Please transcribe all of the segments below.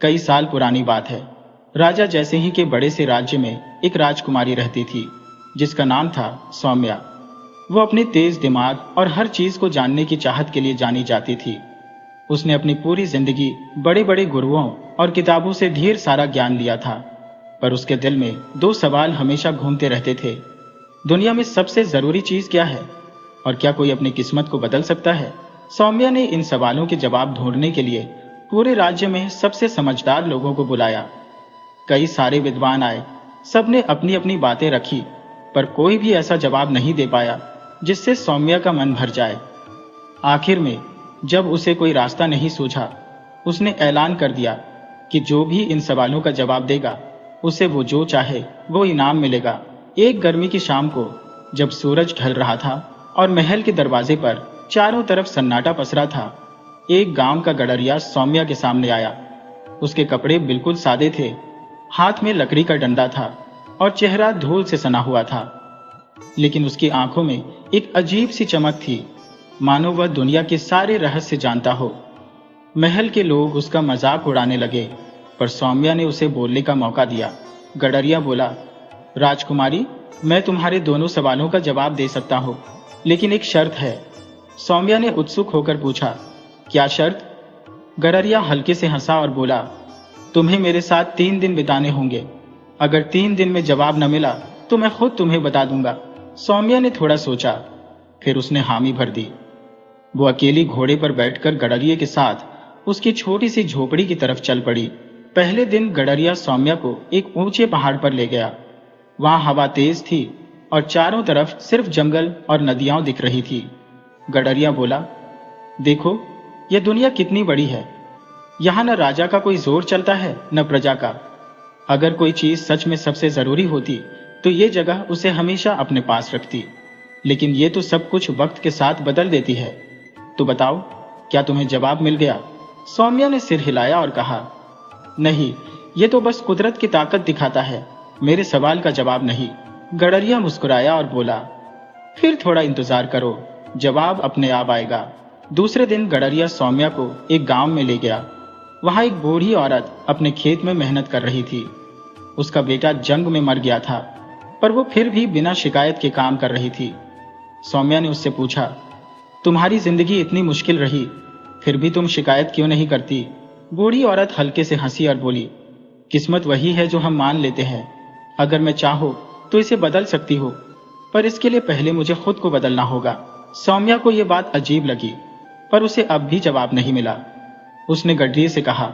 कई साल पुरानी बात है। राजा जैसे ही के बड़े से राज्य में एक राजकुमारी रहती थी जिसका नाम था सौम्या। वो अपने तेज दिमाग और हर चीज को जानने की चाहत के लिए जानी जाती थी। उसने अपनी पूरी जिंदगी बड़े बड़े गुरुओं और किताबों से ढेर सारा ज्ञान लिया था, पर उसके दिल में दो सवाल हमेशा घूमते रहते थे। दुनिया में सबसे जरूरी चीज क्या है और क्या कोई अपनी किस्मत को बदल सकता है? सौम्या ने इन सवालों के जवाब ढूंढने के लिए पूरे राज्य में सबसे समझदार लोगों को बुलाया। कई सारे विद्वान आए, सबने अपनी अपनी बातें रखी, पर कोई भी ऐसा जवाब नहीं दे पाया जिससे सौम्या का मन भर जाए। आखिर में जब उसे कोई रास्ता नहीं सूझा, उसने ऐलान कर दिया कि जो भी इन सवालों का जवाब देगा उसे वो जो चाहे वो इनाम मिलेगा। एक गर्मी की शाम को जब सूरज ढल रहा था और महल के दरवाजे पर चारों तरफ सन्नाटा पसरा था, एक गांव का गडरिया सौम्या के सामने आया। उसके कपड़े बिल्कुल सादे थे, हाथ में लकड़ी का डंडा था और चेहरा धूल से सना हुआ था, लेकिन उसकी आंखों में एक अजीब सी चमक थी, मानो वह दुनिया के सारे रहस्य जानता हो। महल के लोग उसका मजाक उड़ाने लगे, पर सौम्या ने उसे बोलने का मौका दिया। गडरिया बोला, राजकुमारी, मैं तुम्हारे दोनों सवालों का जवाब दे सकता हूँ, लेकिन एक शर्त है। सौम्या ने उत्सुक होकर पूछा, क्या शर्त? गडरिया हल्के से हंसा और बोला, तुम्हें मेरे साथ 3 दिन बिताने होंगे। अगर 3 दिन में जवाब न मिला तो मैं खुद तुम्हें बता दूंगा। सौम्या ने थोड़ा सोचा, फिर उसने हामी भर दी। वो अकेली घोड़े पर बैठकर गडरिये के साथ उसकी छोटी सी झोपड़ी की तरफ चल पड़ी। पहले दिन गडरिया सौम्या को एक ऊंचे पहाड़ पर ले गया। वहां हवा तेज थी और चारों तरफ सिर्फ जंगल और नदियां दिख रही थी। गडरिया बोला, देखो, यह दुनिया कितनी बड़ी है। यहाँ न राजा का कोई जोर चलता है न प्रजा का। अगर कोई चीज सच में सबसे जरूरी होती तो ये जगह उसे हमेशा अपने पास रखती, लेकिन ये तो सब कुछ वक्त के साथ बदल देती है। तो बताओ, क्या तुम्हें जवाब मिल गया? सौम्या ने सिर हिलाया और कहा, नहीं, ये तो बस कुदरत की ताकत दिखाता है, मेरे सवाल का जवाब नहीं। गडरिया मुस्कुराया और बोला, फिर थोड़ा इंतजार करो, जवाब अपने आप आएगा। दूसरे दिन गडरिया सौम्या को एक गांव में ले गया। वहां एक बूढ़ी औरत अपने खेत में मेहनत कर रही थी। उसका बेटा जंग में मर गया था, पर वो फिर भी बिना शिकायत के काम कर रही थी। सौम्या ने उससे पूछा, तुम्हारी जिंदगी इतनी मुश्किल रही, फिर भी तुम शिकायत क्यों नहीं करती? बूढ़ी औरत हल्के से हंसी और बोली, किस्मत वही है जो हम मान लेते हैं। अगर मैं चाहूं तो इसे बदल सकती हूँ, पर इसके लिए पहले मुझे खुद को बदलना होगा। सौम्या को यह बात अजीब लगी, पर उसे अब भी जवाब नहीं मिला। उसने गडरिये से कहा,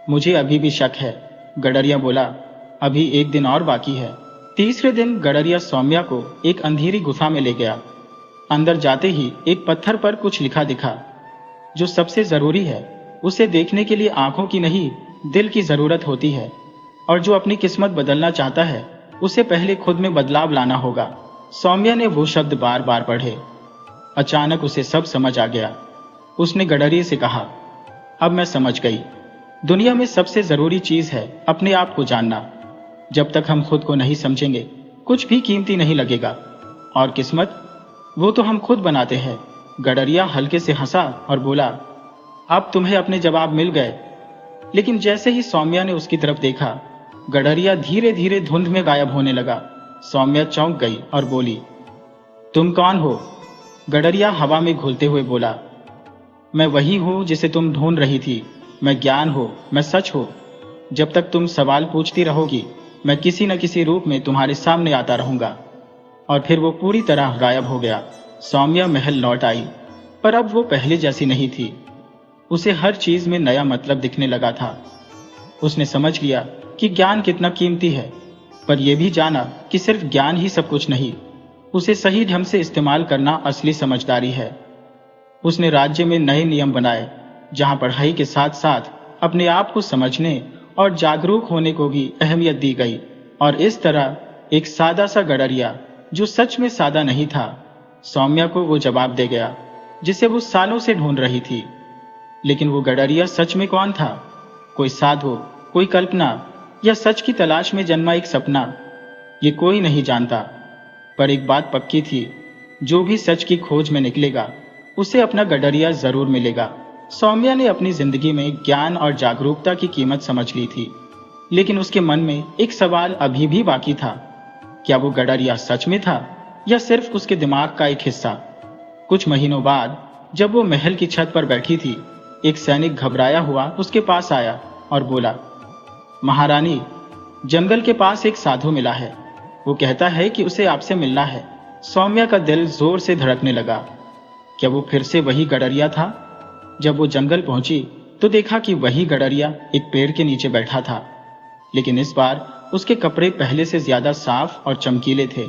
मुझे अभी भी शक है। गडरिया बोला, अभी एक दिन और बाकी है। तीसरे दिन गडरिया सौम्या को एक अंधेरी गुफा में ले गया। अंदर जाते ही एक पत्थर पर कुछ लिखा दिखा। जो सबसे जरूरी है, उसे देखने के लिए आंखों की नहीं, दिल की जरूरत होती है, और जो अपनी किस्मत बदलना चाहता है उसे पहले खुद में बदलाव लाना होगा। सौम्या ने वो शब्द बार बार पढ़े। अचानक उसे सब समझ आ गया। उसने गडरिये से कहा, अब मैं समझ गई, दुनिया में सबसे जरूरी चीज है अपने आप को जानना। जब तक हम खुद को नहीं समझेंगे कुछ भी कीमती नहीं लगेगा, और किस्मत, वो तो हम खुद बनाते हैं। गडरिया हल्के से हंसा और बोला, अब तुम्हें अपने जवाब मिल गए। लेकिन जैसे ही सौम्या ने उसकी तरफ देखा, गडरिया धीरे धीरे धुंध में गायब होने लगा। सौम्या चौंक गई और बोली, तुम कौन हो? गडरिया हवा में घुलते हुए बोला, मैं वही हूं जिसे तुम ढूंढ रही थी। मैं ज्ञान हो, मैं सच हो। जब तक तुम सवाल पूछती रहोगी, मैं किसी न किसी रूप में तुम्हारे सामने आता रहूंगा। और फिर वो पूरी तरह गायब हो गया। सौम्या महल लौट आई, पर अब वो पहले जैसी नहीं थी। उसे हर चीज में नया मतलब दिखने लगा था। उसने समझ लिया कि ज्ञान कितना कीमती है, पर यह भी जाना कि सिर्फ ज्ञान ही सब कुछ नहीं, उसे सही ढंग से इस्तेमाल करना असली समझदारी है। उसने राज्य में नए नियम बनाए, जहां पढ़ाई के साथ साथ अपने आप को समझने और जागरूक होने को भी अहमियत दी गई। और इस तरह एक सादा सा गडरिया, जो सच में सादा नहीं था, सौम्या को वो जवाब दे गया जिसे वो सालों से ढूंढ रही थी। लेकिन वो गडरिया सच में कौन था? कोई साधु, कोई कल्पना, या सच की तलाश में जन्मा एक सपना? ये कोई नहीं जानता। पर एक बात पक्की थी, जो भी सच की खोज में निकलेगा उसे अपना गडरिया जरूर मिलेगा। सौम्या ने अपनी जिंदगी में ज्ञान और जागरूकता की कीमत समझ ली थी, लेकिन उसके मन में एक सवाल अभी भी बाकी था। क्या वो गडरिया सच में था या सिर्फ उसके दिमाग का एक हिस्सा? कुछ महीनों बाद जब वो महल की छत पर बैठी थी, एक सैनिक घबराया हुआ उसके पास आया और बोला, महारानी, जंगल के पास एक साधु मिला है। वो कहता है कि उसे आपसे मिलना है। सौम्या का दिल जोर से धड़कने लगा। क्या वो फिर से वही गडरिया था? जब वो जंगल पहुंची तो देखा कि वही गडरिया एक पेड़ के नीचे बैठा था, लेकिन इस बार उसके कपड़े पहले से ज्यादा साफ और चमकीले थे।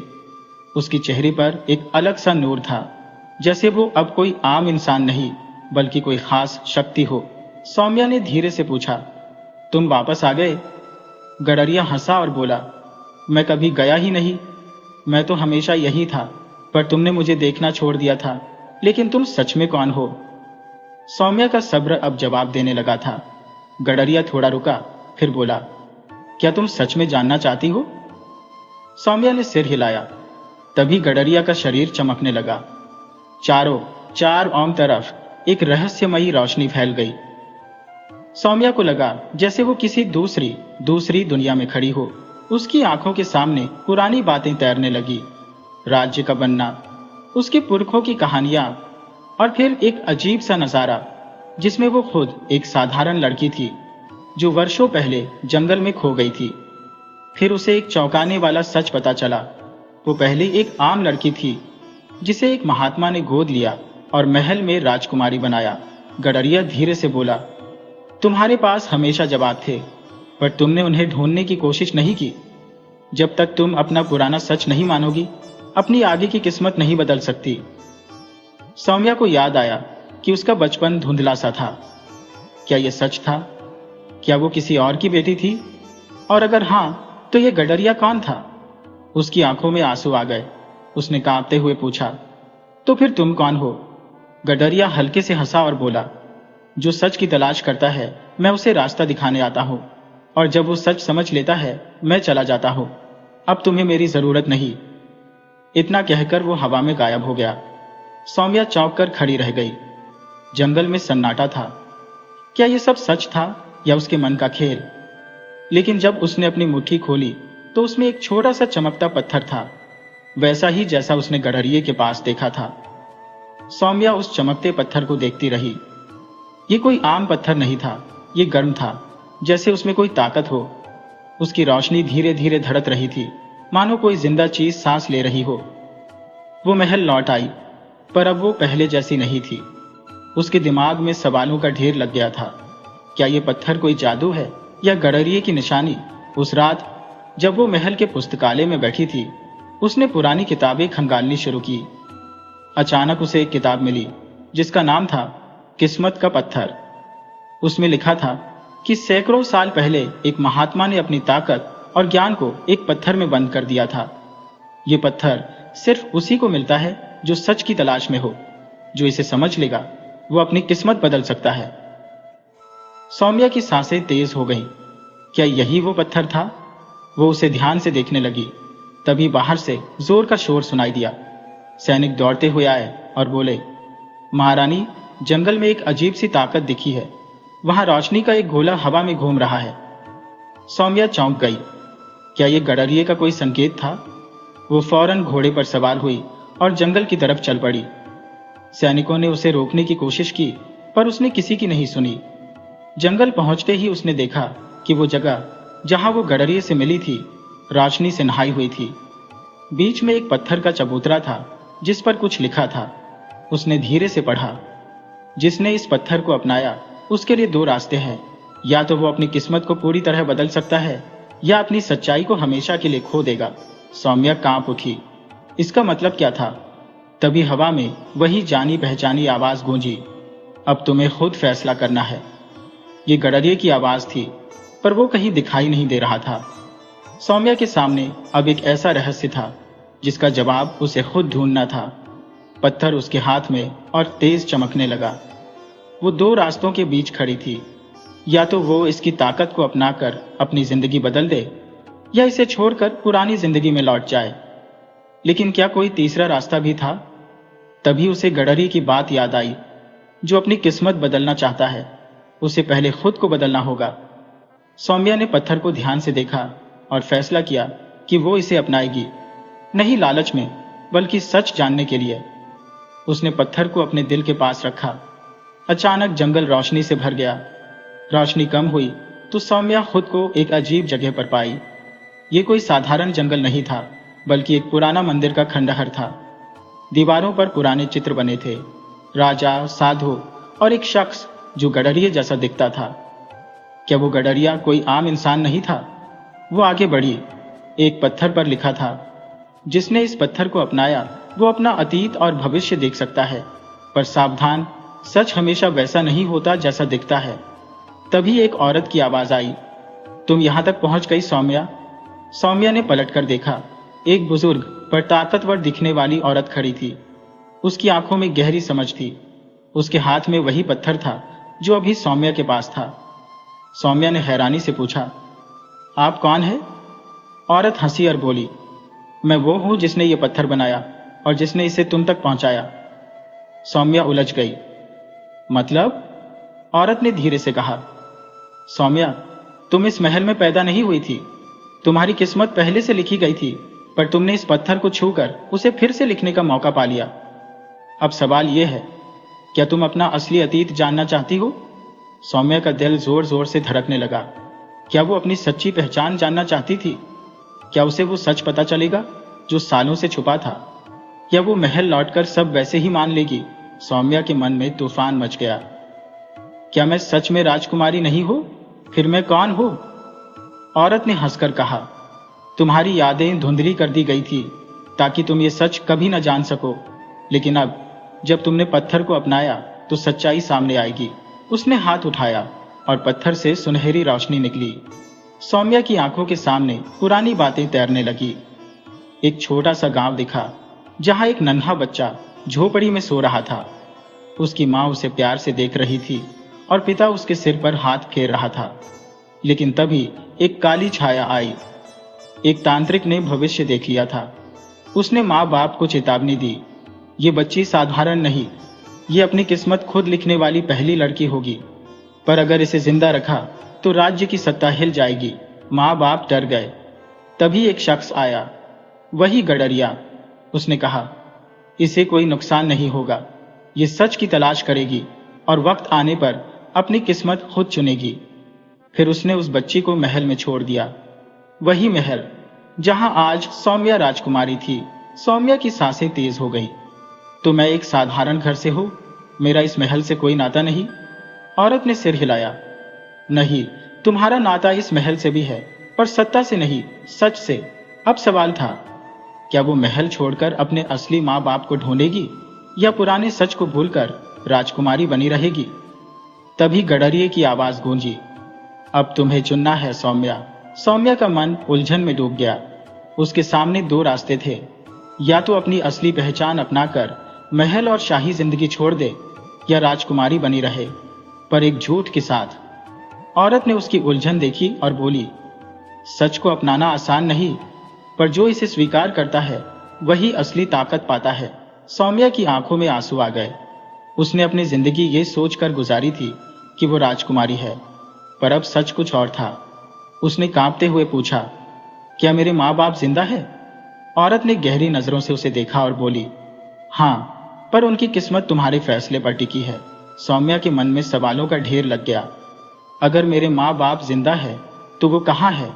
उसकी चेहरे पर एक अलग सा नूर था, जैसे वो अब कोई आम इंसान नहीं बल्कि कोई खास शक्ति हो। सौम्या ने धीरे से पूछा, तुम वापस आ गए? गडरिया हंसा और बोला, मैं कभी गया ही नहीं। मैं तो हमेशा यही था, पर तुमने मुझे देखना छोड़ दिया था। लेकिन तुम सच में कौन हो? सौम्या का सब्र अब जवाब देने लगा था। गडरिया थोड़ा रुका, फिर बोला, क्या तुम सच में जानना चाहती हो? सौम्या ने सिर हिलाया। तभी गडरिया का शरीर चमकने लगा। चारों तरफ एक रहस्यमयी रोशनी फैल गई। सौम्या को लगा जैसे वो किसी दूसरी दुनिया में खड़ी हो। उसकी आंखों के सामने पुरानी बातें तैरने लगी, राज्य का बनना, उसके पुरखों की कहानियां, और फिर एक अजीब सा नजारा जिसमें वो खुद एक साधारण लड़की थी जो वर्षों पहले जंगल में खो गई थी। फिर उसे एक चौंकाने वाला सच पता चला। वो पहले एक आम लड़की थी जिसे एक महात्मा ने गोद लिया और महल में राजकुमारी बनाया। गडरिया धीरे से बोला, तुम्हारे पास हमेशा जवाब थे, पर तुमने उन्हें ढूंढने की कोशिश नहीं की। जब तक तुम अपना पुराना सच नहीं मानोगी, अपनी आगे की किस्मत नहीं बदल सकती। सौम्या को याद आया कि उसका बचपन धुंधला सा था। क्या यह सच था? क्या वो किसी और की बेटी थी? और अगर हां, तो यह गडरिया कौन था? उसकी आंखों में आंसू आ गए। उसने कांपते हुए पूछा, तो फिर तुम कौन हो? गडरिया हल्के से हंसा और बोला, जो सच की तलाश करता है, मैं उसे रास्ता दिखाने आता हूं, और जब वो सच समझ लेता है, मैं चला जाता हूं। अब तुम्हें मेरी जरूरत नहीं। इतना कहकर वो हवा में गायब हो गया। सौम्या चौंक कर खड़ी रह गई। जंगल में सन्नाटा था। क्या यह सब सच था या उसके मन का खेल? लेकिन जब उसने अपनी मुट्ठी खोली तो उसमें एक छोटा सा चमकता पत्थर था, वैसा ही जैसा उसने गडरिये के पास देखा था। सौम्या उस चमकते पत्थर को देखती रही। ये कोई आम पत्थर नहीं था, ये गर्म था, जैसे उसमें कोई ताकत हो। उसकी रोशनी धीरे धीरे धड़क रही थी, मानो कोई जिंदा चीज सांस ले रही हो। वो महल लौट आई, पर अब वो पहले जैसी नहीं थी। उसके दिमाग में सवालों का ढेर लग गया था। क्या ये पत्थर कोई जादू है या गडरिये की निशानी? उस रात जब वो महल के पुस्तकालय में बैठी थी, उसने पुरानी किताबें खंगालनी शुरू की। अचानक उसे एक किताब मिली जिसका नाम था किस्मत का पत्थर। उसमें लिखा था कि सैकड़ों साल पहले एक महात्मा ने अपनी ताकत और ज्ञान को एक पत्थर में बंद कर दिया था। ये पत्थर सिर्फ उसी को मिलता है जो सच की तलाश में हो। जो इसे समझ लेगा, वो अपनी किस्मत बदल सकता है। सौम्या की सांसें तेज हो गईं। क्या यही वो पत्थर था? वो उसे ध्यान से देखने लगी। तभी बाहर से जोर का शोर सुनाई दिया। सैनिक दौड़ते हुए आए और बोले, महारानी, जंगल में एक अजीब सी ताकत दिखी है। वहां रोशनी का एक गोला हवा में घूम रहा है। सौम्या चौंक गई। क्या यह गडरिये का कोई संकेत था? वो फौरन घोड़े पर सवार हुई और जंगल की तरफ चल पड़ी। सैनिकों ने उसे रोकने की कोशिश की, पर उसने किसी की नहीं सुनी। जंगल पहुंचते ही उसने देखा कि वो जगह जहां वो गडरिये से मिली थी, रोशनी से नहाई हुई थी। बीच में एक पत्थर का चबूतरा था जिस पर कुछ लिखा था। उसने धीरे से पढ़ा, जिसने इस पत्थर को अपनाया उसके लिए दो रास्ते हैं। या तो वो अपनी किस्मत को पूरी तरह बदल सकता है, या अपनी सच्चाई को हमेशा के लिए खो देगा। सौम्या कांप उठी। इसका मतलब क्या था? तभी हवा में वही जानी पहचानी आवाज गूंजी, अब तुम्हें खुद फैसला करना है। ये गडरिये की आवाज थी, पर वो कहीं दिखाई नहीं दे रहा था। सौम्या के सामने अब एक ऐसा रहस्य था जिसका जवाब उसे खुद ढूंढना था। पत्थर उसके हाथ में और तेज चमकने लगा। वो दो रास्तों के बीच खड़ी थी। या तो वो इसकी ताकत को अपनाकर अपनी जिंदगी बदल दे, या इसे छोड़कर पुरानी जिंदगी में लौट जाए। लेकिन क्या कोई तीसरा रास्ता भी था? तभी उसे गडरिये की बात याद आई। जो अपनी किस्मत बदलना चाहता है उसे पहले खुद को बदलना होगा। सौम्या ने पत्थर को ध्यान से देखा और फैसला किया कि वो इसे अपनाएगी, नहीं लालच में बल्कि सच जानने के लिए। उसने पत्थर को अपने दिल के पास रखा। अचानक जंगल रोशनी से भर गया। रोशनी कम हुई तो सौम्या खुद को एक अजीब जगह पर पाई। ये कोई साधारण जंगल नहीं था, बल्कि एक पुराना मंदिर का खंडहर था। दीवारों पर पुराने चित्र बने थे, राजा, साधु और एक शख्स जो गडरिये जैसा दिखता था। क्या वो गडरिया कोई आम इंसान नहीं था? वो आगे बढ़ी। एक पत्थर पर लिखा था, जिसने इस पत्थर को अपनाया वो अपना अतीत और भविष्य देख सकता है, पर सावधान, सच हमेशा वैसा नहीं होता जैसा दिखता है। तभी एक औरत की आवाज आई, तुम यहां तक पहुंच गई सौम्या? सौम्या ने पलटकर देखा। एक बुजुर्ग पर ताकतवर दिखने वाली औरत खड़ी थी। उसकी आंखों में गहरी समझ थी। उसके हाथ में वही पत्थर था जो अभी सौम्या के पास था। सौम्या ने हैरानी से पूछा, आप कौन है? औरत हंसी और बोली, मैं वो हूं जिसने ये पत्थर बनाया और जिसने इसे तुम तक पहुंचाया। सौम्या उलझ गई। मतलब? औरत ने धीरे से कहा, सौम्या, तुम इस महल में पैदा नहीं हुई थी। तुम्हारी किस्मत पहले से लिखी गई थी, पर तुमने इस पत्थर को छूकर उसे फिर से लिखने का मौका पा लिया। अब सवाल यह है, क्या तुम अपना असली अतीत जानना चाहती हो? सौम्या का दिल जोर जोर से धड़कने लगा। क्या वो अपनी सच्ची पहचान जानना चाहती थी? क्या उसे वो सच पता चलेगा जो सालों से छुपा था? या वो महल लौटकर सब वैसे ही मान लेगी? सौम्या के मन में तूफान मच गया। क्या मैं सच में राजकुमारी नहीं हूं? फिर मैं कौन हूं? औरत ने हंसकर कहा, तुम्हारी यादें धुंधली कर दी गई थी ताकि तुम ये सच कभी न जान सको, लेकिन अब जब तुमने पत्थर को अपनाया तो सच्चाई सामने आएगी। उसने हाथ उठाया और पत्थर से सुनहरी रोशनी निकली। सौम्या की आंखों के सामने पुरानी बातें तैरने लगी। एक छोटा सा गांव दिखा जहां एक नन्हा बच्चा झोपड़ी में सो रहा था। उसकी मां उसे प्यार से देख रही थी और पिता उसके सिर पर हाथ फेर रहा था। लेकिन तभी एक काली छाया आई। एक तांत्रिक ने भविष्य देख लिया था। उसने माँ बाप को चेतावनी दी, ये बच्ची साधारण नहीं, ये अपनी किस्मत खुद लिखने वाली पहली लड़की होगी। पर अगर इसे जिंदा रखा तो राज्य की सत्ता हिल जाएगी। माँ बाप डर गए। तभी एक शख्स आया, वही गडरिया। उसने कहा, इसे कोई नुकसान नहीं होगा, ये सच की तलाश करेगी और वक्त आने पर अपनी किस्मत खुद चुनेगी। फिर उसने उस बच्ची को महल में छोड़ दिया, वही महल जहां आज सौम्या राजकुमारी थी। सौम्या की सांसें तेज हो गई। तो मैं एक साधारण घर से हूं, मेरा इस महल से कोई नाता नहीं? औरत ने सिर हिलाया। नहीं, तुम्हारा नाता इस महल से भी है, पर सत्ता से नहीं, सच से। अब सवाल था, क्या वो महल छोड़कर अपने असली माँ बाप को ढूंढेगी या पुराने सच को भूलकर राजकुमारी बनी रहेगी? तभी गडरिये की आवाज गूंजी, अब तुम्हें चुनना है सौम्या। सौम्या का मन उलझन में डूब गया। उसके सामने दो रास्ते थे, या तो अपनी असली पहचान अपनाकर महल और शाही जिंदगी छोड़ दे, या राजकुमारी बनी रहे, पर एक झूठ के साथ। औरत ने उसकी उलझन देखी और बोली, सच को अपनाना आसान नहीं, पर जो इसे स्वीकार करता है वही असली ताकत पाता है। सौम्या की आंखों में आंसू आ गए। उसने अपनी जिंदगी ये सोचकर गुजारी थी कि वो राजकुमारी है, पर अब सच कुछ और था। उसने कांपते हुए पूछा, क्या मेरे माँ बाप जिंदा है? औरत ने गहरी नजरों से उसे देखा और बोली, हाँ, पर उनकी किस्मत तुम्हारे फैसले पर टिकी है। सौम्या के मन में सवालों का ढेर लग गया। अगर मेरे माँ बाप जिंदा है तो वो कहाँ है?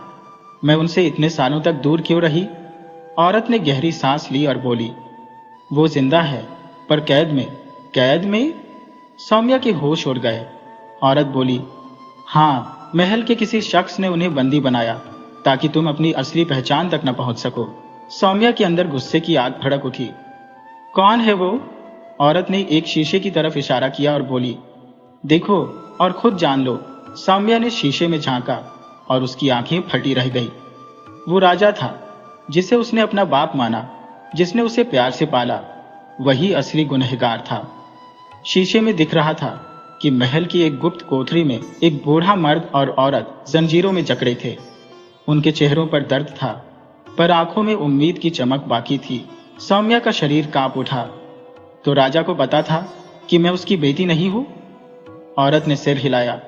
मैं उनसे इतने सालों तक दूर क्यों रही? औरत ने गहरी सांस ली और बोली, वो जिंदा है, पर कैद में। कैद में? सौम्या के होश उड़ गए। औरत बोली, हाँ, महल के किसी शख्स ने उन्हें बंदी बनाया ताकि तुम अपनी असली पहचान तक न पहुंच सको। सौम्या के अंदर गुस्से की आग भड़क उठी। कौन है वो? औरत ने एक शीशे की तरफ इशारा किया और बोली, देखो और खुद जान लो। सौम्या ने शीशे में झांका और उसकी आंखें फटी रह गई। वो राजा था जिसे उसने अपना बाप माना, जिसने उसे प्यार से पाला, वही असली गुनहगार था। शीशे में दिख रहा था कि महल की एक गुप्त कोठरी में एक बूढ़ा मर्द और औरत जंजीरों में जकड़े थे। उनके चेहरों पर दर्द था, पर आंखों में उम्मीद की चमक बाकी थी। सौम्या का शरीर कांप उठा। तो राजा को पता था कि मैं उसकी बेटी नहीं हूं? औरत ने सिर हिलाया।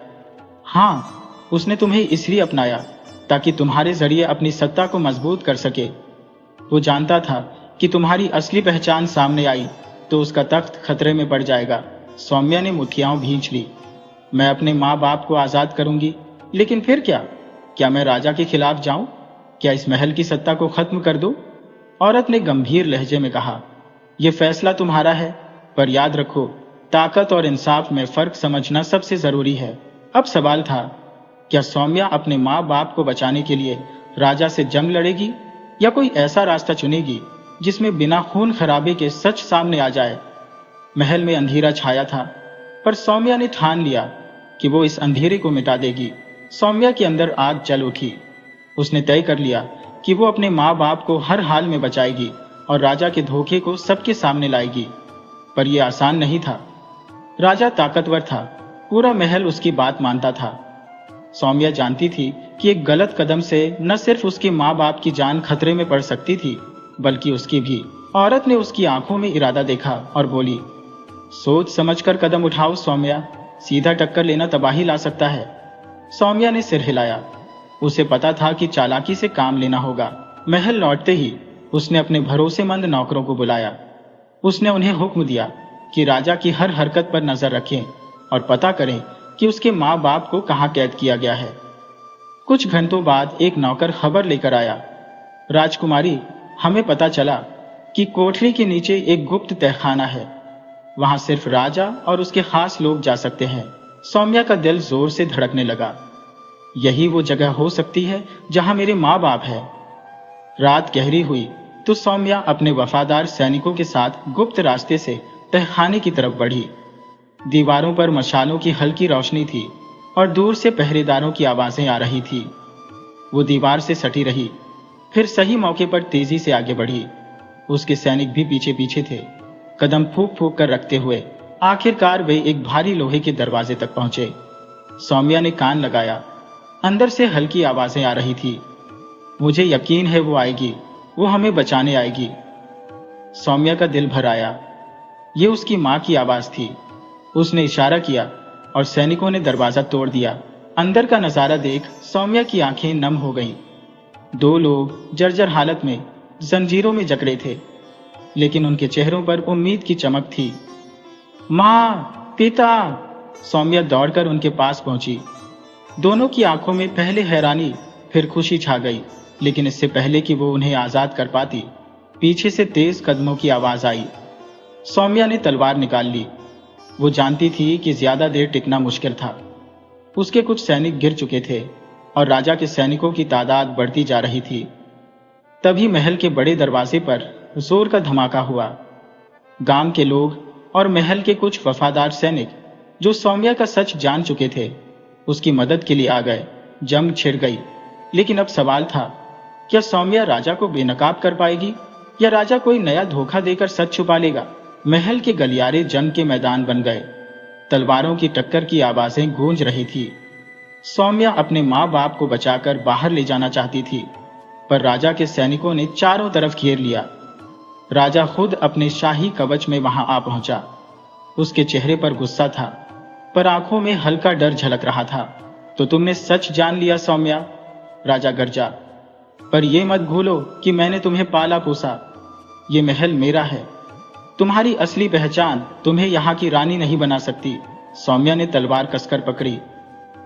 हाँ, उसने तुम्हें इसलिए अपनाया ताकि तुम्हारे जरिए अपनी सत्ता को मजबूत कर सके। वो जानता था कि तुम्हारी असली पहचान सामने आई तो उसका तख्त खतरे में पड़ जाएगा। सौम्या ने मुठियाओं भींच ली। मैं अपने माँ बाप को आजाद करूंगी, लेकिन फिर क्या? क्या मैं राजा के खिलाफ जाऊं? क्या इस महल की सत्ता को खत्म कर दूं? औरत ने गंभीर लहजे में कहा, यह फैसला तुम्हारा है, पर याद रखो, ताकत और इंसाफ में फर्क समझना सबसे जरूरी है। अब सवाल था, क्या सौम्या अपने माँ बाप को बचाने के लिए राजा से जंग लड़ेगी या कोई ऐसा रास्ता चुनेगी जिसमें बिना खून खराबे के सच सामने आ जाए? महल में अंधेरा छाया था, पर सौम्या ने ठान लिया कि वो इस अंधेरे को मिटा देगी। सौम्या के अंदर आग जल उठी। उसने तय कर लिया कि वो अपने माँ बाप को हर हाल में बचाएगी और राजा के धोखे को सबके सामने लाएगी। पर यह आसान नहीं था। राजा ताकतवर था, पूरा महल उसकी बात मानता था। सौम्या जानती थी कि एक गलत कदम से न सिर्फ उसके माँ बाप की जान खतरे में पड़ सकती थी, बल्कि उसकी भी। औरत ने उसकी आंखों में इरादा देखा और बोली, सोच समझकर कदम उठाओ सौम्या, सीधा टक्कर लेना तबाही ला सकता है। सौम्या ने सिर हिलाया। उसे पता था कि चालाकी से काम लेना होगा। महल लौटते ही उसने अपने भरोसेमंद नौकरों को बुलाया। उसने उन्हें हुक्म दिया कि राजा की हर हरकत पर नजर रखें और पता करें कि उसके माँ बाप को कहाँ कैद किया गया है। कुछ घंटों बाद एक नौकर खबर लेकर आया, राजकुमारी, हमें पता चला कि कोठरी के नीचे एक गुप्त तहखाना है। वहां सिर्फ राजा और उसके खास लोग जा सकते हैं। सौम्या का दिल जोर से धड़कने लगा। यही वो जगह हो सकती है जहां मेरे माँ बाप हैं। रात गहरी हुई तो सौम्या अपने वफादार सैनिकों के साथ गुप्त रास्ते से तहखाने की तरफ बढ़ी। दीवारों पर मशालों की हल्की रोशनी थी और दूर से पहरेदारों की आवाजें आ रही थी। वो दीवार से सटी रही, फिर सही मौके पर तेजी से आगे बढ़ी। उसके सैनिक भी पीछे पीछे थे, कदम फूंक फूंक कर रखते हुए। आखिरकार वे एक भारी लोहे के दरवाजे तक पहुंचे। सौम्या ने कान लगाया। अंदर से हल्की आवाजें आ रही थी। मुझे यकीन है वो आएगी, वो हमें बचाने आएगी। सौम्या का दिल भर आया। ये उसकी मां की आवाज थी। उसने इशारा किया और सैनिकों ने दरवाजा तोड़ दिया। अंदर का नजारा देख सौम्या की आंखें नम हो गईं। 2 लोग जर्जर हालत में जंजीरों में जकड़े थे, लेकिन उनके चेहरों पर उम्मीद की चमक थी। मां, पिता! सौम्या दौड़कर उनके पास पहुंची। दोनों की आंखों में पहले हैरानी, फिर खुशी छा गई। लेकिन इससे पहले कि वो उन्हें आजाद कर पाती, पीछे से तेज कदमों की आवाज आई। सौम्या ने तलवार निकाल ली। वो जानती थी कि ज्यादा देर टिकना मुश्किल था। उसके कुछ सैनिक गिर चुके थे और राजा के सैनिकों की तादाद बढ़ती जा रही थी। तभी महल के बड़े दरवाजे पर जोर का धमाका हुआ। गांव के लोग और महल के कुछ वफादार सैनिक जो सौम्या का सच जान चुके थे, उसकी मदद के लिए आ गए। जंग छिड़ गई, लेकिन अब सवाल था, क्या सौम्या राजा को बेनकाब कर पाएगी या राजा कोई नया धोखा देकर सच छुपा लेगा? महल के गलियारे जंग के मैदान बन गए। तलवारों की टक्कर की आवाजें गूंज रही थी। सौम्या अपने माँ बाप को बचाकर बाहर ले जाना चाहती थी, पर राजा के सैनिकों ने चारों तरफ घेर लिया। राजा खुद अपने शाही कवच में वहां आ पहुंचा। उसके चेहरे पर गुस्सा था, पर आंखों में हल्का डर झलक रहा था। तो तुमने सच जान लिया सौम्या, राजा गरजा। पर यह मत भूलो कि मैंने तुम्हें पाला पोसा। ये महल मेरा है। तुम्हारी असली पहचान तुम्हें यहाँ की रानी नहीं बना सकती। सौम्या ने तलवार कसकर पकड़ी।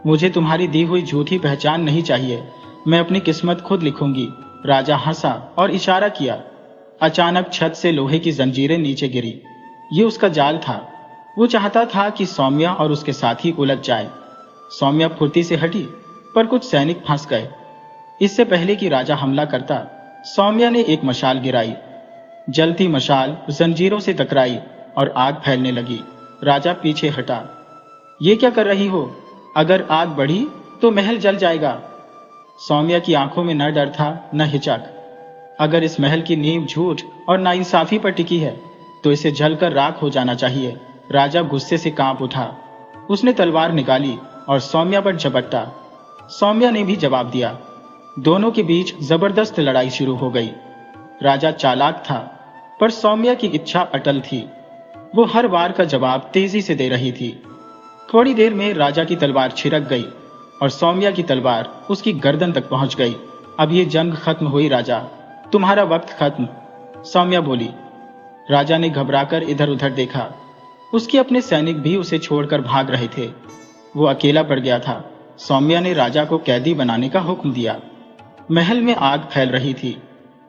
मुझे तुम्हारी दी हुई झूठी पहचान नहीं चाहिए। मैं अपनी किस्मत खुद लिखूंगी। राजा हंसा और इशारा किया। अचानक छत से लोहे की जंजीरें नीचे गिरी। ये उसका जाल था। वो चाहता था कि सौम्या और उसके साथी उलझ जाए। सौम्या फुर्ती से हटी, पर कुछ सैनिक फंस गए। इससे पहले कि राजा हमला करता, सौम्या ने एक मशाल गिराई। जलती मशाल जंजीरों से टकराई और आग फैलने लगी। राजा पीछे हटा। ये क्या कर रही हो? अगर आग बढ़ी तो महल जल जाएगा। सौम्या की आंखों में न डर था, न हिचक। अगर इस महल की नींव झूठ और नाइंसाफी पर टिकी है तो इसे जलकर राख हो जाना चाहिए। राजा गुस्से से कांप उठा। उसने तलवार निकाली और सौम्या पर झपटा। सौम्या ने भी जवाब दिया। दोनों के बीच जबरदस्त लड़ाई शुरू हो गई। राजा चालाक था, पर सौम्या की इच्छा अटल थी। वो हर बार का जवाब तेजी से दे रही थी। थोड़ी देर में राजा की तलवार छिड़क गई और सौम्या की तलवार उसकी गर्दन तक पहुंच गई। अब ये जंग खत्म हुई राजा, तुम्हारा वक्त खत्म, सौम्या बोली। राजा ने घबराकर इधर उधर देखा। उसके अपने सैनिक भी उसे छोड़कर भाग रहे थे। वो अकेला पड़ गया था। सौम्या ने राजा को कैदी बनाने का हुक्म दिया। महल में आग फैल रही थी,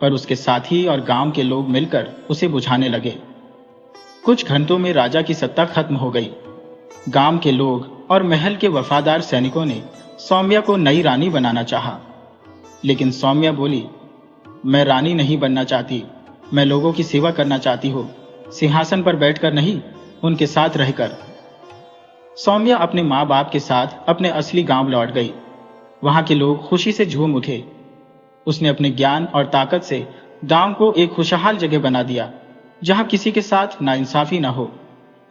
पर उसके साथी और गांव के लोग मिलकर उसे बुझाने लगे। कुछ घंटों में राजा की सत्ता खत्म हो गई। गांव के लोग और महल के वफादार सैनिकों ने सौम्या को नई रानी बनाना चाहा, लेकिन सौम्या बोली, मैं रानी नहीं बनना चाहती, मैं लोगों की सेवा करना चाहती हूँ, सिंहासन पर बैठकर नहीं, उनके साथ रहकर। सौम्या अपने माँ बाप के साथ अपने असली गांव लौट गई। वहां के लोग खुशी से झूम उठे। उसने अपने ज्ञान और ताकत से गांव को एक खुशहाल जगह बना दिया, जहां किसी के साथ नाइंसाफी न हो।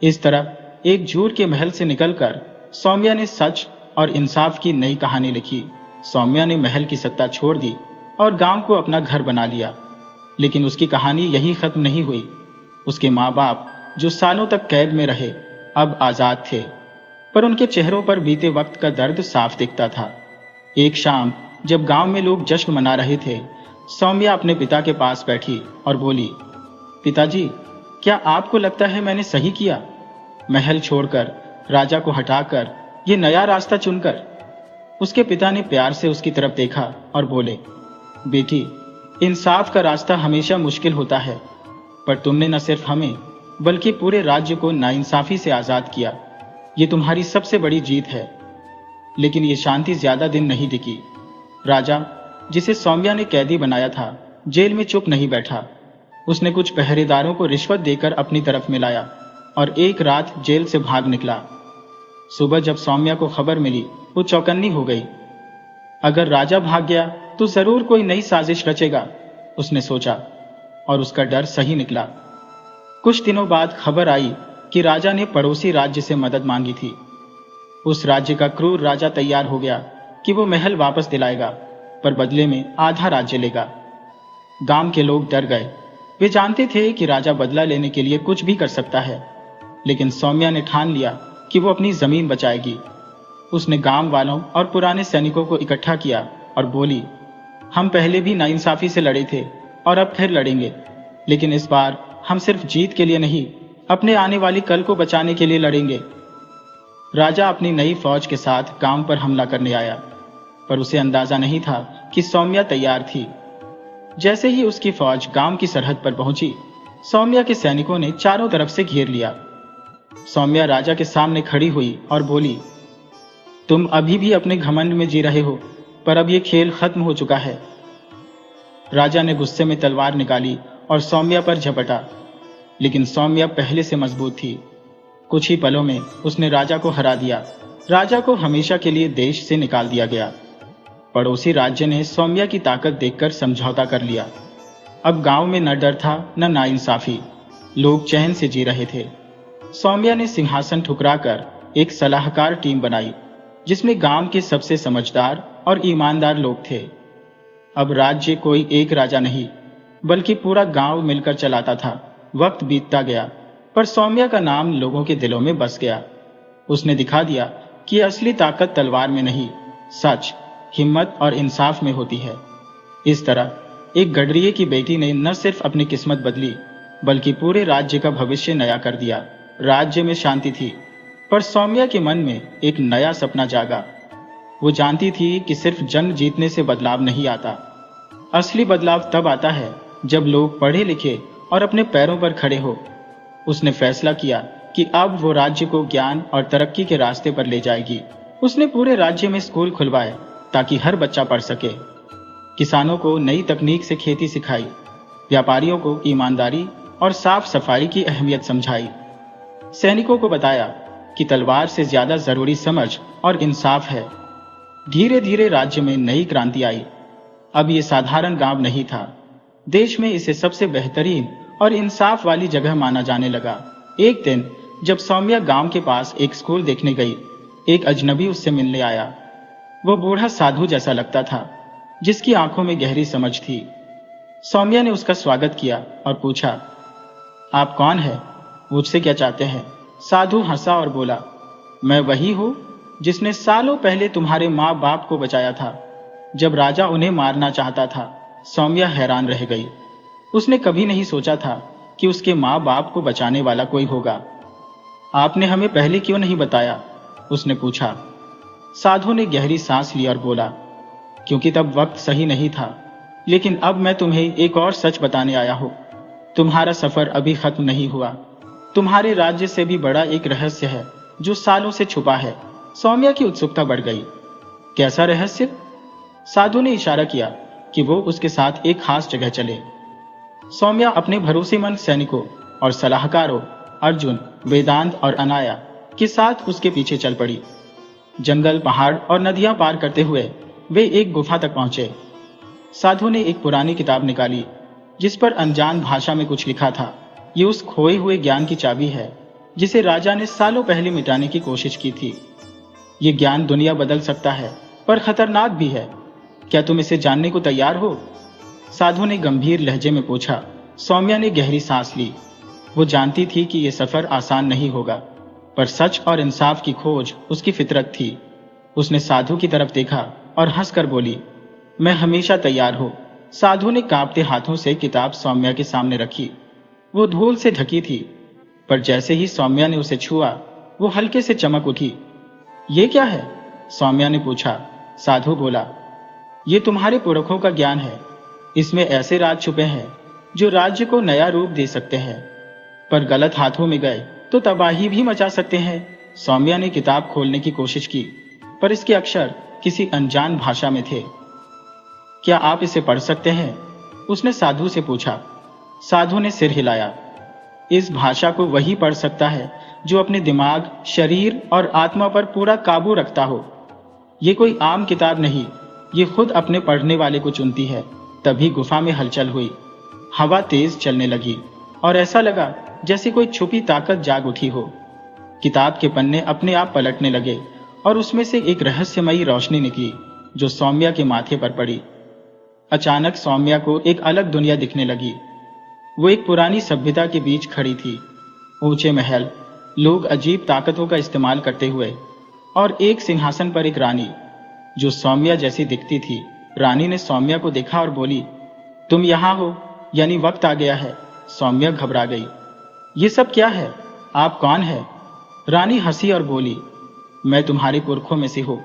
इस तरह एक झूठ के महल से निकलकर सौम्या ने सच और इंसाफ की नई कहानी लिखी। सौम्या ने महल की सत्ता छोड़ दी और गांव को अपना घर बना लिया। लेकिन उसकी कहानी यहीं खत्म नहीं हुई। उसके माँ बाप जो सालों तक कैद में रहे, अब आजाद थे, पर उनके चेहरों पर बीते वक्त का दर्द साफ दिखता था। एक शाम जब गांव में लोग जश्न मना रहे थे, सौम्या अपने पिता के पास बैठी और बोली, पिताजी, क्या आपको लगता है मैंने सही किया, महल छोड़कर, राजा को हटाकर, ये नया रास्ता चुनकर? उसके पिता ने प्यार से उसकी तरफ देखा और बोले, बेटी, इंसाफ का रास्ता हमेशा मुश्किल होता है, पर तुमने न सिर्फ हमें बल्कि पूरे राज्य को नाइंसाफी से आजाद किया। ये तुम्हारी सबसे बड़ी जीत है। लेकिन ये शांति ज्यादा दिन नहीं टिकी। राजा, जिसे सौम्या ने कैदी बनाया था, जेल में चुप नहीं बैठा। उसने कुछ पहरेदारों को रिश्वत देकर अपनी तरफ मिलाया और एक रात जेल से भाग निकला। सुबह जब सौम्या को खबर मिली, वो चौकन्नी हो गई। अगर राजा भाग गया तो जरूर कोई नई साजिश रचेगा, उसने सोचा, और उसका डर सही निकला। कुछ दिनों बाद खबर आई कि राजा ने पड़ोसी राज्य से मदद मांगी थी। उस राज्य का क्रूर राजा तैयार हो गया कि वो महल वापस दिलाएगा, पर बदले में आधा राज्य लेगा। गांव के लोग डर गए। वे जानते थे कि राजा बदला लेने के लिए कुछ भी कर सकता है, लेकिन सौम्या ने ठान लिया कि वो अपनी जमीन बचाएगी। उसने गांव वालों और पुराने सैनिकों को इकट्ठा किया और बोली, हम पहले भी नाइंसाफी से लड़े थे और अब फिर लड़ेंगे, लेकिन इस बार हम सिर्फ जीत के लिए नहीं, अपने आने वाली कल को बचाने के लिए लड़ेंगे। राजा अपनी नई फौज के साथ गांव पर हमला करने आया, पर उसे अंदाजा नहीं था कि सौम्या तैयार थी। जैसे ही उसकी फौज गांव की सरहद पर पहुंची, सौम्या के सैनिकों ने चारों तरफ से घेर लिया। सौम्या राजा के सामने खड़ी हुई और बोली, तुम अभी भी अपने घमंड में जी रहे हो, पर अब यह खेल खत्म हो चुका है। राजा ने गुस्से में तलवार निकाली और सौम्या पर झपटा, लेकिन सौम्या पहले से मजबूत थी। कुछ ही पलों में उसने राजा को हरा दिया। राजा को हमेशा के लिए देश से निकाल दिया गया। पड़ोसी राज्य ने सौम्या की ताकत देखकर समझौता कर लिया। अब गांव में न डर था न नाइंसाफी। लोग चैन से जी रहे थे। सौम्या ने सिंहासन ठुकराकर एक सलाहकार टीम बनाई, जिसमें गांव के सबसे समझदार और ईमानदार लोग थे। अब राज्य कोई एक राजा नहीं, बल्कि पूरा गांव मिलकर चलाता था। वक्त बीतता गया, पर सौम्या का नाम लोगों के दिलों में बस गया। उसने दिखा दिया कि असली ताकत तलवार में नहीं, सच, हिम्मत और इंसाफ में होती है। इस तरह एक गडरिये की बेटी ने न सिर्फ अपनी किस्मत बदली, बल्कि पूरे राज्य का भविष्य नया कर दिया। राज्य में शांति थी, पर सौम्या के मन में एक नया सपना जागा। वो जानती थी कि सिर्फ जंग जीतने से बदलाव नहीं आता। असली बदलाव तब आता है जब लोग पढ़े लिखे और अपने पैरों पर खड़े हो। उसने फैसला किया कि अब वो राज्य को ज्ञान और तरक्की के रास्ते पर ले जाएगी। उसने पूरे राज्य में स्कूल खुलवाए ताकि हर बच्चा पढ़ सके। किसानों को नई तकनीक से खेती सिखाई, व्यापारियों को ईमानदारी और साफ सफाई की अहमियत समझाई। सैनिकों को बताया कि तलवार से ज्यादा जरूरी समझ और इंसाफ है। धीरे धीरे राज्य में नई क्रांति आई। अब ये साधारण गांव नहीं था, देश में इसे सबसे बेहतरीन और इंसाफ वाली जगह माना जाने लगा। एक दिन जब सौम्या गांव के पास एक स्कूल देखने गई, एक अजनबी उससे मिलने आया। वो बूढ़ा साधु जैसा लगता था, जिसकी आंखों में गहरी समझ थी। सौम्या ने उसका स्वागत किया और पूछा, आप कौन है? मुझसे क्या चाहते हैं? साधु हंसा और बोला, मैं वही हूं जिसने सालों पहले तुम्हारे माँ बाप को बचाया था जब राजा उन्हें मारना चाहता था। सौम्या हैरान रह गई। उसने कभी नहीं सोचा था कि उसके माँ बाप को बचाने वाला कोई होगा। आपने हमें पहले क्यों नहीं बताया? उसने पूछा। साधु ने गहरी सांस ली और बोला, क्योंकि तब वक्त सही नहीं था। लेकिन अब मैं तुम्हें एक और सच बताने आया हूं। तुम्हारा सफर अभी खत्म नहीं हुआ। तुम्हारे राज्य से भी बड़ा एक रहस्य है जो सालों से छुपा है। सौम्या की उत्सुकता बढ़ गई। कैसा रहस्य? साधु ने इशारा किया कि वो उसके साथ एक खास जगह चले। सौम्या अपने भरोसेमंद सैनिकों और सलाहकारों अर्जुन, वेदांत और अनाया के साथ उसके पीछे चल पड़ी। जंगल, पहाड़ और नदियां पार करते हुए वे एक गुफा तक पहुंचे। साधु ने एक पुरानी किताब निकाली जिस पर अनजान भाषा में कुछ लिखा था। ये उस खोए हुए ज्ञान की चाबी है जिसे राजा ने सालों पहले मिटाने की कोशिश की थी। ये ज्ञान दुनिया बदल सकता है, पर खतरनाक भी है। क्या तुम इसे जानने को तैयार हो? साधु ने गंभीर लहजे में पूछा। सौम्या ने गहरी सांस ली। वो जानती थी कि यह सफर आसान नहीं होगा, पर सच और इंसाफ की खोज उसकी फितरत थी। उसने साधु की तरफ देखा और हंसकर बोली, मैं हमेशा तैयार हूं। साधु ने कांपते हाथों से किताब सौम्या के सामने रखी। वो धूल से ढकी थी, पर जैसे ही सौम्या ने उसे छुआ, वो हल्के से चमक उठी। ये क्या है? सौम्या ने पूछा। साधु बोला, ये तुम्हारे पुरखों का ज्ञान है। इसमें ऐसे राज छुपे हैं जो राज्य को नया रूप दे सकते हैं, पर गलत हाथों में गए तो तबाही भी मचा सकते हैं। सौम्या ने किताब खोलने की कोशिश की, पर इसके अक्षर किसी अनजान भाषा में थे। क्या आप इसे पढ़ सकते हैं? उसने साधु से पूछा। साधु ने सिर हिलाया। इस भाषा को वही पढ़ सकता है जो अपने दिमाग, शरीर और आत्मा पर पूरा काबू रखता हो। ये कोई आम किताब नहीं, ये खुद अपने पढ़ने वाले को चुनती है। तभी गुफा में हलचल हुई। हवा तेज चलने लगी और ऐसा लगा जैसे कोई छुपी ताकत जाग उठी हो। किताब के पन्ने अपने आप पलटने लगे और उसमें से एक रहस्यमयी रोशनी निकली जो सौम्या के माथे पर पड़ी। अचानक सौम्या को एक अलग दुनिया दिखने लगी। वो एक पुरानी सभ्यता के बीच खड़ी थी। ऊंचे महल, लोग अजीब ताकतों का इस्तेमाल करते हुए, और एक सिंहासन पर एक रानी जो सौम्या जैसी दिखती थी। रानी ने सौम्या को देखा और बोली, तुम यहां हो, यानी वक्त आ गया है। सौम्या घबरा गई। ये सब क्या है? आप कौन है? रानी हंसी और बोली, मैं तुम्हारे पुरखों में से हूं।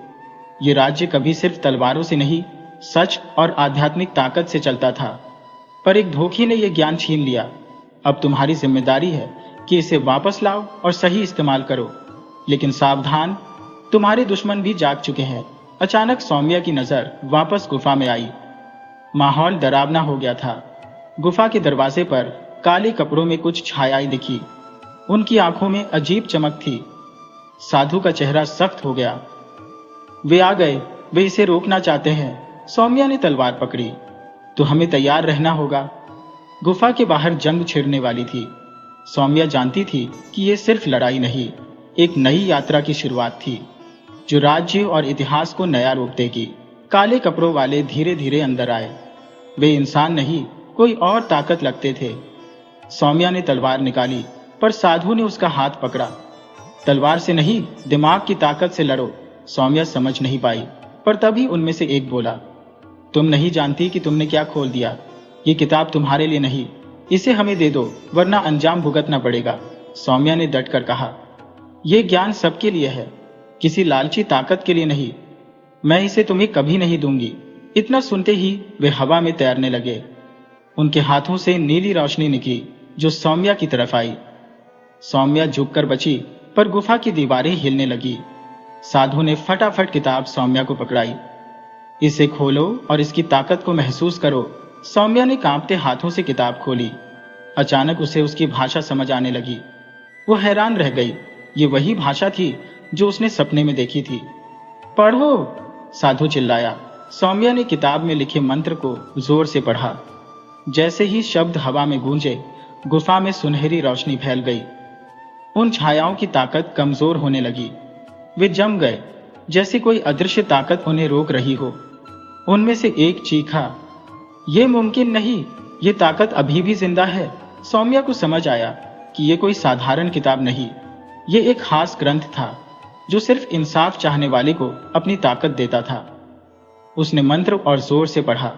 ये राज्य कभी सिर्फ तलवारों से नहीं, सच और आध्यात्मिक ताकत से चलता था, पर एक धोखे ने यह ज्ञान छीन लिया। अब तुम्हारी जिम्मेदारी है कि इसे वापस लाओ और सही इस्तेमाल करो। लेकिन सावधान, तुम्हारे दुश्मन भी जाग चुके हैं। अचानक सौम्या की नजर वापस गुफा में आई। माहौल डरावना हो गया था। गुफा के दरवाजे पर काले कपड़ों में कुछ छायाएं दिखी। उनकी आंखों में अजीब चमक थी। साधु का चेहरा सख्त हो गया। वे आ गए, वे इसे रोकना चाहते हैं। सौम्या ने तलवार पकड़ी। तो हमें तैयार रहना होगा। गुफा के बाहर जंग छिड़ने वाली थी। सौम्या जानती थी कि यह सिर्फ लड़ाई नहीं, एक नई यात्रा की शुरुआत थी जो राज्य और इतिहास को नया रूप देगी। काले कपड़ों वाले धीरे धीरे अंदर आए। वे इंसान नहीं, कोई और ताकत लगते थे। सौम्या ने तलवार निकाली, पर साधु ने उसका हाथ पकड़ा। तलवार से नहीं, दिमाग की ताकत से लड़ो। सौम्या समझ नहीं पाई, पर तभी उनमें से एक बोला, तुम नहीं जानती कि तुमने क्या खोल दिया। ये किताब तुम्हारे लिए नहीं, इसे हमें दे दो, वरना अंजाम भुगतना पड़ेगा। सौम्या ने डट कर कहा, यह ज्ञान सबके लिए है, किसी लालची ताकत के लिए नहीं। मैं इसे तुम्हें कभी नहीं दूंगी। इतना सुनते ही वे हवा में तैरने लगे। उनके हाथों से नीली रोशनी निकली जो सौम्या की तरफ आई। सौम्या झुककर बची, पर गुफा की दीवारें हिलने लगी। साधु ने फटाफट किताब सौम्या को पकड़ाई। इसे खोलो और इसकी ताकत को महसूस करो। सौम्या ने कांपते हाथों से किताब खोली। अचानक उसे उसकी भाषा समझ आने लगी। वो हैरान रह गई। ये वही भाषा थी जो उसने सपने में देखी थी। पढ़ो, साधु चिल्लाया। सौम्या ने किताब में लिखे मंत्र को जोर से पढ़ा। जैसे ही शब्द हवा में गूंजे, गुफा में सुनहरी रोशनी फैल गई। उन छायाओं की ताकत कमजोर होने लगी। वे जम गए, जैसे कोई अदृश्य ताकत उन्हें रोक रही हो। उनमें से एक चीखा, ये मुमकिन नहीं, ये ताकत अभी भी जिंदा है। सौम्या को समझ आया, कि ये कोई साधारण किताब नहीं, ये एक खास ग्रंथ था जो सिर्फ इंसाफ चाहने वाले को अपनी ताकत देता था। उसने मंत्र और जोर से पढ़ा।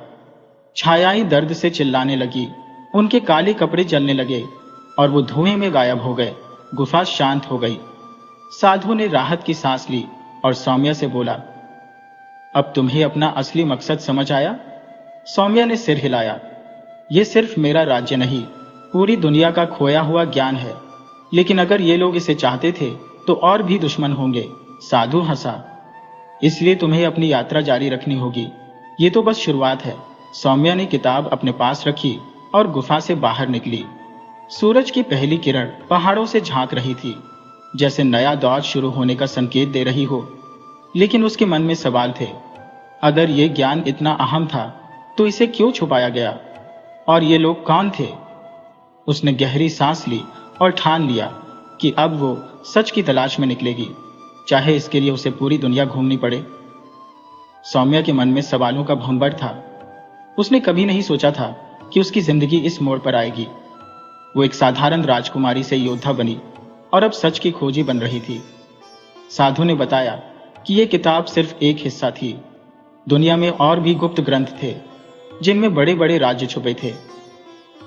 छायाएं दर्द से चिल्लाने लगी, उनके काले कपड़े जलने लगे और वो धुएं में गायब हो गए। गुफा शांत हो गई। साधु ने राहत की सांस ली और सौम्या से बोला, अब तुम्हें अपना असली मकसद समझ आया? सौम्या ने सिर हिलाया। यह सिर्फ मेरा राज्य नहीं, पूरी दुनिया का खोया हुआ ज्ञान है। लेकिन अगर ये लोग इसे चाहते थे तो और भी दुश्मन होंगे। साधु हंसा। इसलिए तुम्हें अपनी यात्रा जारी रखनी होगी, ये तो बस शुरुआत है। सौम्या ने किताब अपने पास रखी और गुफा से बाहर निकली। सूरज की पहली किरण पहाड़ों से झांक रही थी, जैसे नया दौर शुरू होने का संकेत दे रही हो। लेकिन उसके मन में सवाल थे। अगर ये ज्ञान इतना अहम था तो इसे क्यों छुपाया गया? और ये लोग कौन थे? उसने गहरी सांस ली और ठान लिया कि अब वो सच की तलाश में निकलेगी, चाहे इसके लिए उसे पूरी दुनिया घूमनी पड़े। सौम्या के मन में सवालों का भंवर था। उसने कभी नहीं सोचा था कि उसकी जिंदगी इस मोड़ पर आएगी। वो एक साधारण राजकुमारी से योद्धा बनी और अब सच की खोजी बन रही थी। साधु ने बताया कि यह किताब सिर्फ एक हिस्सा थी। दुनिया में और भी गुप्त ग्रंथ थे जिनमें बड़े बड़े राज्य छुपे थे।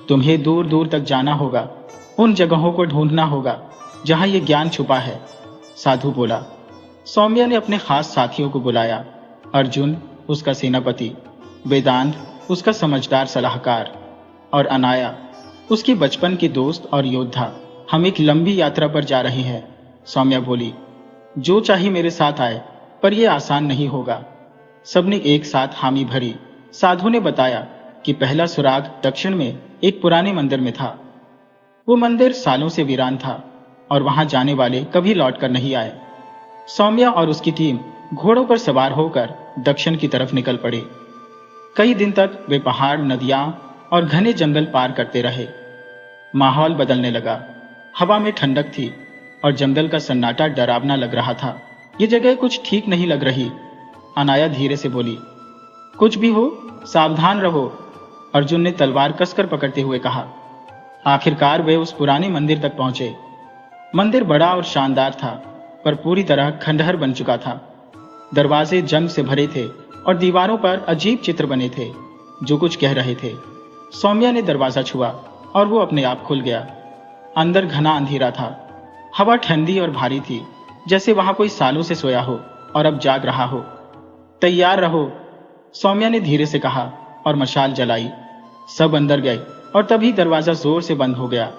तुम्हें दूर दूर तक जाना होगा, उन जगहों को ढूंढना होगा जहां यह ज्ञान छुपा है, साधु बोला। सौम्या ने अपने खास साथियों को बुलाया। अर्जुन उसका सेनापति, वेदांत उसका समझदार सलाहकार और अनाया उसकी बचपन की दोस्त और योद्धा। हम एक लंबी यात्रा पर जा रहे हैं, सौम्या बोली। जो चाहे मेरे साथ आए, पर यह आसान नहीं होगा। सबने एक साथ हामी भरी। साधु ने बताया कि पहला सुराग दक्षिण में एक पुराने मंदिर में था। वो मंदिर सालों से वीरान था और वहां जाने वाले कभी लौटकर नहीं आए। सौम्या और उसकी टीम घोड़ों पर सवार होकर दक्षिण की तरफ निकल पड़े। कई दिन तक वे पहाड़, नदियां और घने जंगल पार करते रहे। माहौल बदलने लगा। हवा में ठंडक थी और जंगल का सन्नाटा डरावना लग रहा था। ये जगह कुछ ठीक नहीं लग रही, अनाया धीरे से बोली। कुछ भी हो, सावधान रहो, अर्जुन ने तलवार कसकर पकड़ते हुए कहा। आखिरकार वे उस पुराने मंदिर तक पहुंचे। मंदिर बड़ा और शानदार था, पर पूरी तरह खंडहर बन चुका था। दरवाजे जंग से भरे थे और दीवारों पर अजीब चित्र बने थे जो कुछ कह रहे थे। सौम्या ने दरवाजा छुआ और वो अपने आप खुल गया। अंदर घना अंधेरा था। हवा ठंडी और भारी थी, जैसे वहां कोई सालों से सोया हो और अब जाग रहा हो। तैयार रहो, सौम्या ने धीरे से कहा और मशाल जलाई। सब अंदर गए और तभी दरवाजा जोर से बंद हो गया।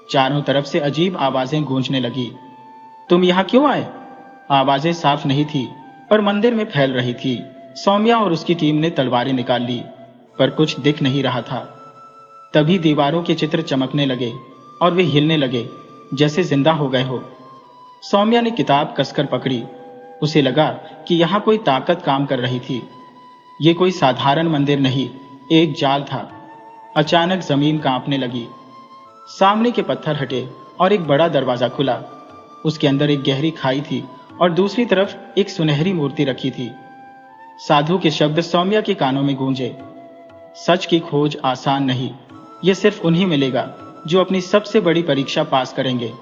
चारों तरफ से अजीब आवाजें गूंजने लगी। तुम यहां क्यों आए? आवाजें साफ नहीं थी, पर मंदिर में फैल रही थी। सौम्या और उसकी टीम ने तलवारें निकाल ली, पर कुछ दिख नहीं रहा था। तभी दीवारों के चित्र चमकने लगे और वे हिलने लगे जैसे जिंदा हो गए हो। सौम्या ने किताब कसकर पकड़ी। उसे लगा कि यहां कोई ताकत काम कर रही थी। ये कोई साधारण मंदिर नहीं, एक जाल था। अचानक जमीन कांपने लगी। सामने के पत्थर हटे और एक बड़ा दरवाजा खुला। उसके अंदर एक गहरी खाई थी और दूसरी तरफ एक सुनहरी मूर्ति रखी थी। साधु के शब्द सौम्या के कानों में गूंजे। सच की खोज आसान नहीं, यह सिर्फ उन्हीं मिलेगा जो अपनी सबसे बड़ी परीक्षा पास करेंगे।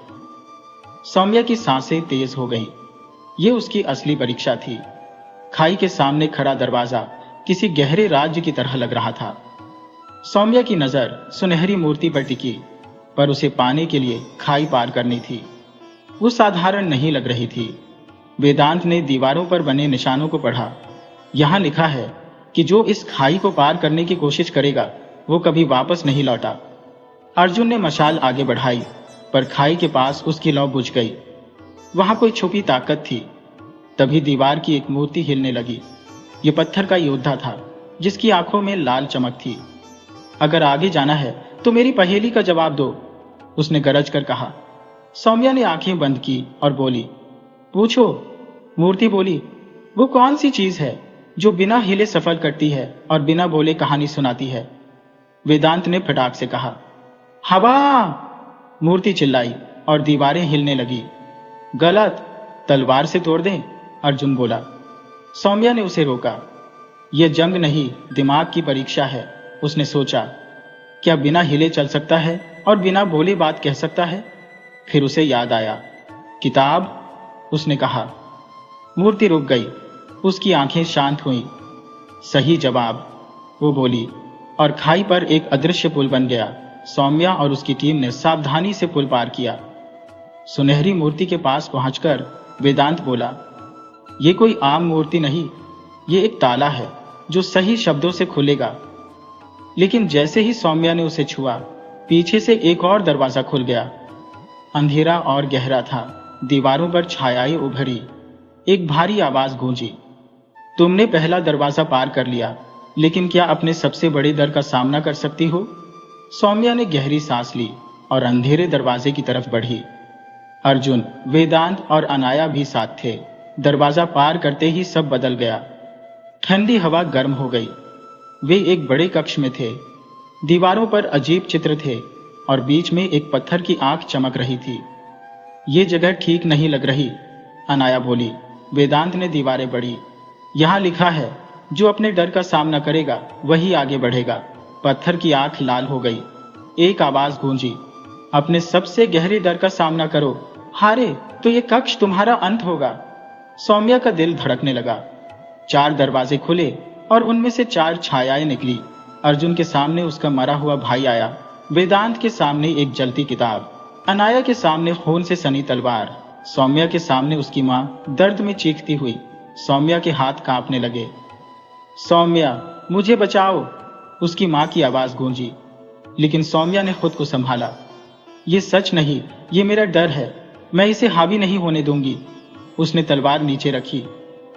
सौम्या की सांसें तेज हो गईं। यह उसकी असली परीक्षा थी। खाई के सामने खड़ा दरवाजा किसी गहरे राज्य की तरह लग रहा था। सौम्या की नजर सुनहरी मूर्ति पर टिकी, पर उसे पाने के लिए खाई पार करनी थी। वो साधारण नहीं लग रही थी। वेदांत ने दीवारों पर बने निशानों को पढ़ा। यहां लिखा है कि जो इस खाई को पार करने की कोशिश करेगा वो कभी वापस नहीं लौटा। अर्जुन ने मशाल आगे बढ़ाई, पर खाई के पास उसकी लौ बुझ गई। वहां कोई छुपी ताकत थी। तभी दीवार की एक मूर्ति हिलने लगी। ये पत्थर का योद्धा था जिसकी आंखों में लाल चमक थी। अगर आगे जाना है तो मेरी पहेली का जवाब दो, उसने गरज कर कहा। सौम्या ने आंखें बंद की और बोली, पूछो। मूर्ति बोली, वो कौन सी चीज है जो बिना हिले सफर करती है और बिना बोले कहानी सुनाती है? वेदांत ने फटाक से कहा। हवा! मूर्ति चिल्लाई और दीवारें हिलने लगी। गलत, तलवार से तोड़ दें, अर्जुन बोला। सौम्या ने उसे रोका। यह जंग नहीं, दिमाग की परीक्षा है, उसने सोचा। क्या बिना हिले चल सकता है और बिना बोले बात कह सकता है? फिर उसे याद आया। किताब, उसने कहा। मूर्ति रुक गई, उसकी आंखें शांत हुईं। सही जवाब, वो बोली, और खाई पर एक अदृश्य पुल बन गया। सौम्या और उसकी टीम ने सावधानी से पुल पार किया। सुनहरी मूर्ति के पास पहुंचकर वेदांत बोला, ये कोई आम मूर्ति नहीं, ये एक ताला है जो सही शब्दों से खुलेगा। लेकिन जैसे ही सौम्या ने उसे छुआ, पीछे से एक और दरवाजा खुल गया। अंधेरा और गहरा था, दीवारों पर छायाएं उभरी। एक भारी आवाज गूंजी, तुमने पहला दरवाजा पार कर लिया, लेकिन क्या अपने सबसे बड़े डर का सामना कर सकती हो? सौम्या ने गहरी सांस ली और अंधेरे दरवाजे की तरफ बढ़ी। अर्जुन, वेदांत और अनाया भी साथ थे। दरवाजा पार करते ही सब बदल गया। ठंडी हवा गर्म हो गई। वे एक बड़े कक्ष में थे। दीवारों पर अजीब चित्र थे और बीच में एक पत्थर की आंख चमक रही थी। ये जगह ठीक नहीं लग रही, अनाया बोली। वेदांत ने दीवारें बढ़ी। यहाँ लिखा है, जो अपने डर का सामना करेगा वही आगे बढ़ेगा। पत्थर की आंख लाल हो गई। एक आवाज गूंजी, अपने सबसे गहरे डर का सामना करो, हारे तो ये कक्ष तुम्हारा अंत होगा। सौम्या का दिल धड़कने लगा। 4 दरवाजे खुले और उनमें से 4 छायाएं निकली। अर्जुन के सामने उसका मरा हुआ भाई आया, वेदांत के सामने एक जलती किताब, अनाया के सामने खून से सनी तलवार, सौम्या के सामने उसकी मां दर्द में चीखती हुई। सौम्या के हाथ कांपने लगे। सौम्या, मुझे बचाओ, उसकी मां की आवाज गूंजी। लेकिन सौम्या ने खुद को संभाला। ये सच नहीं, ये मेरा डर है, मैं इसे हावी नहीं होने दूंगी। उसने तलवार नीचे रखी।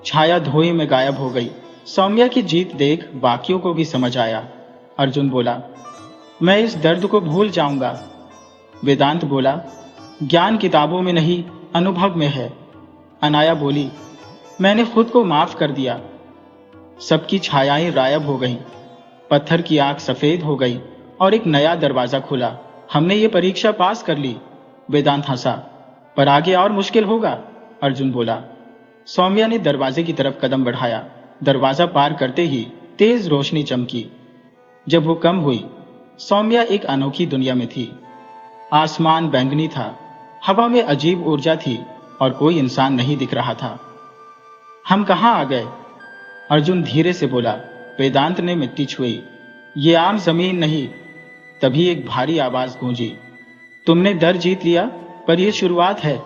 छाया धुएं में गायब हो गई। सौम्या की जीत देख बाकियों को भी समझ आया। अर्जुन बोला, मैं इस दर्द को भूल जाऊंगा। वेदांत बोला, ज्ञान किताबों में नहीं, अनुभव में है। अनाया बोली, मैंने खुद को माफ कर दिया। सबकी छायाएं गायब हो गईं। पत्थर की आंख सफेद हो गई और एक नया दरवाजा खुला। हमने ये परीक्षा पास कर ली। वेदांत हंसा, पर आगे और मुश्किल होगा, अर्जुन बोला। सौम्या ने दरवाजे की तरफ कदम बढ़ाया। दरवाजा पार करते ही तेज रोशनी चमकी। जब वो कम हुई, सौम्या एक अनोखी दुनिया में थी। आसमान बैंगनी था, हवा में अजीब ऊर्जा थी और कोई इंसान नहीं दिख रहा था। हम कहाँ आ गए? अर्जुन धीरे से बोला। वेदांत ने मिट्टी छुई। ये आम जमीन नहीं। तभी एक भारी आवाज गूंजी, तुमने डर जीत लिया, पर यह शुरुआत है।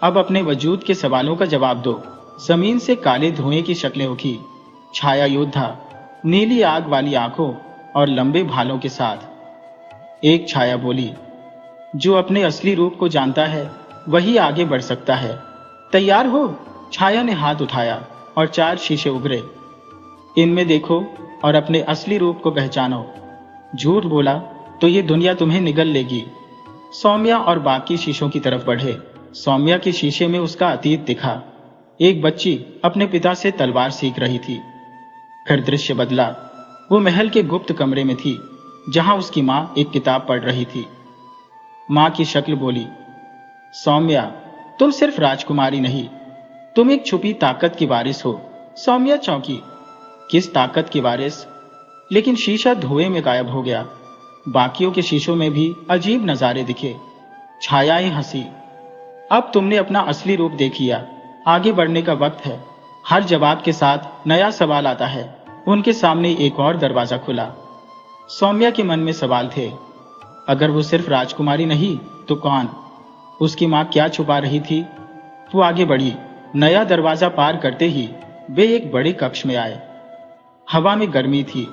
अब अपने वजूद के सवालों का जवाब दो। जमीन से काले धुएं की शक्लें उठी। छाया योद्धा, नीली आग वाली आंखों और लंबे भालों के साथ। एक छाया बोली, जो अपने असली रूप को जानता है वही आगे बढ़ सकता है। तैयार हो? छाया ने हाथ उठाया और 4 शीशे उभरे। इनमें देखो और अपने असली रूप को पहचानो। झूठ बोला तो ये दुनिया तुम्हें निगल लेगी। सौम्या और बाकी शीशों की तरफ बढ़े। सौम्या के शीशे में उसका अतीत दिखा। एक बच्ची अपने पिता से तलवार सीख रही थी। फिर दृश्य बदला। वो महल के गुप्त कमरे में थी, जहां उसकी मां एक किताब पढ़ रही थी। मां की शक्ल बोली, सौम्या, तुम सिर्फ राजकुमारी नहीं, तुम एक छुपी ताकत की वारिस हो। सौम्या चौंकी। किस ताकत की वारिस? लेकिन शीशा धुएं में गायब हो गया। बाकियों के शीशों में भी अजीब नजारे दिखे। छायाएं हंसी। अब तुमने अपना असली रूप देख लिया, आगे बढ़ने का वक्त है। हर जवाब के साथ नया सवाल आता है। उनके सामने एक और दरवाजा खुला। सौम्या के मन में सवाल थे। अगर वो सिर्फ राजकुमारी नहीं तो कौन? उसकी मां क्या छुपा रही थी? वो आगे बढ़ी। नया दरवाजा पार करते ही वे एक बड़े कक्ष में आए। हवा में गर्मी थी,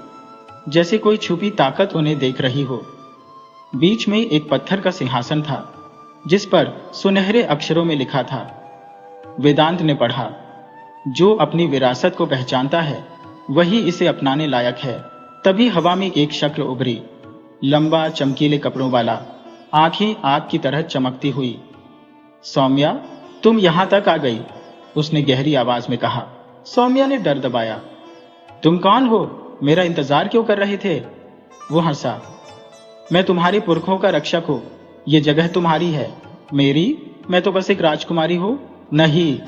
जैसे कोई छुपी ताकत उन्हें देख रही हो। बीच में एक पत्थर का सिंहासन था, जिस पर सुनहरे अक्षरों में लिखा था। वेदांत ने पढ़ा, जो अपनी विरासत को पहचानता है वही इसे अपनाने लायक है। तभी हवा में एक शक्ल उभरी, लंबा चमकीले कपड़ों वाला, आंखें आग की तरह चमकती हुई। सौम्या, तुम यहां तक आ गई, उसने गहरी आवाज में कहा। सौम्या ने डर दबाया। तुम कौन हो? मेरा इंतजार क्यों कर रहे थे? वो हंसा। मैं तुम्हारे पुरखों का रक्षक हूं। ये जगह तुम्हारी है। मेरी? मैं तो बस एक राजकुमारी हूं। नहीं,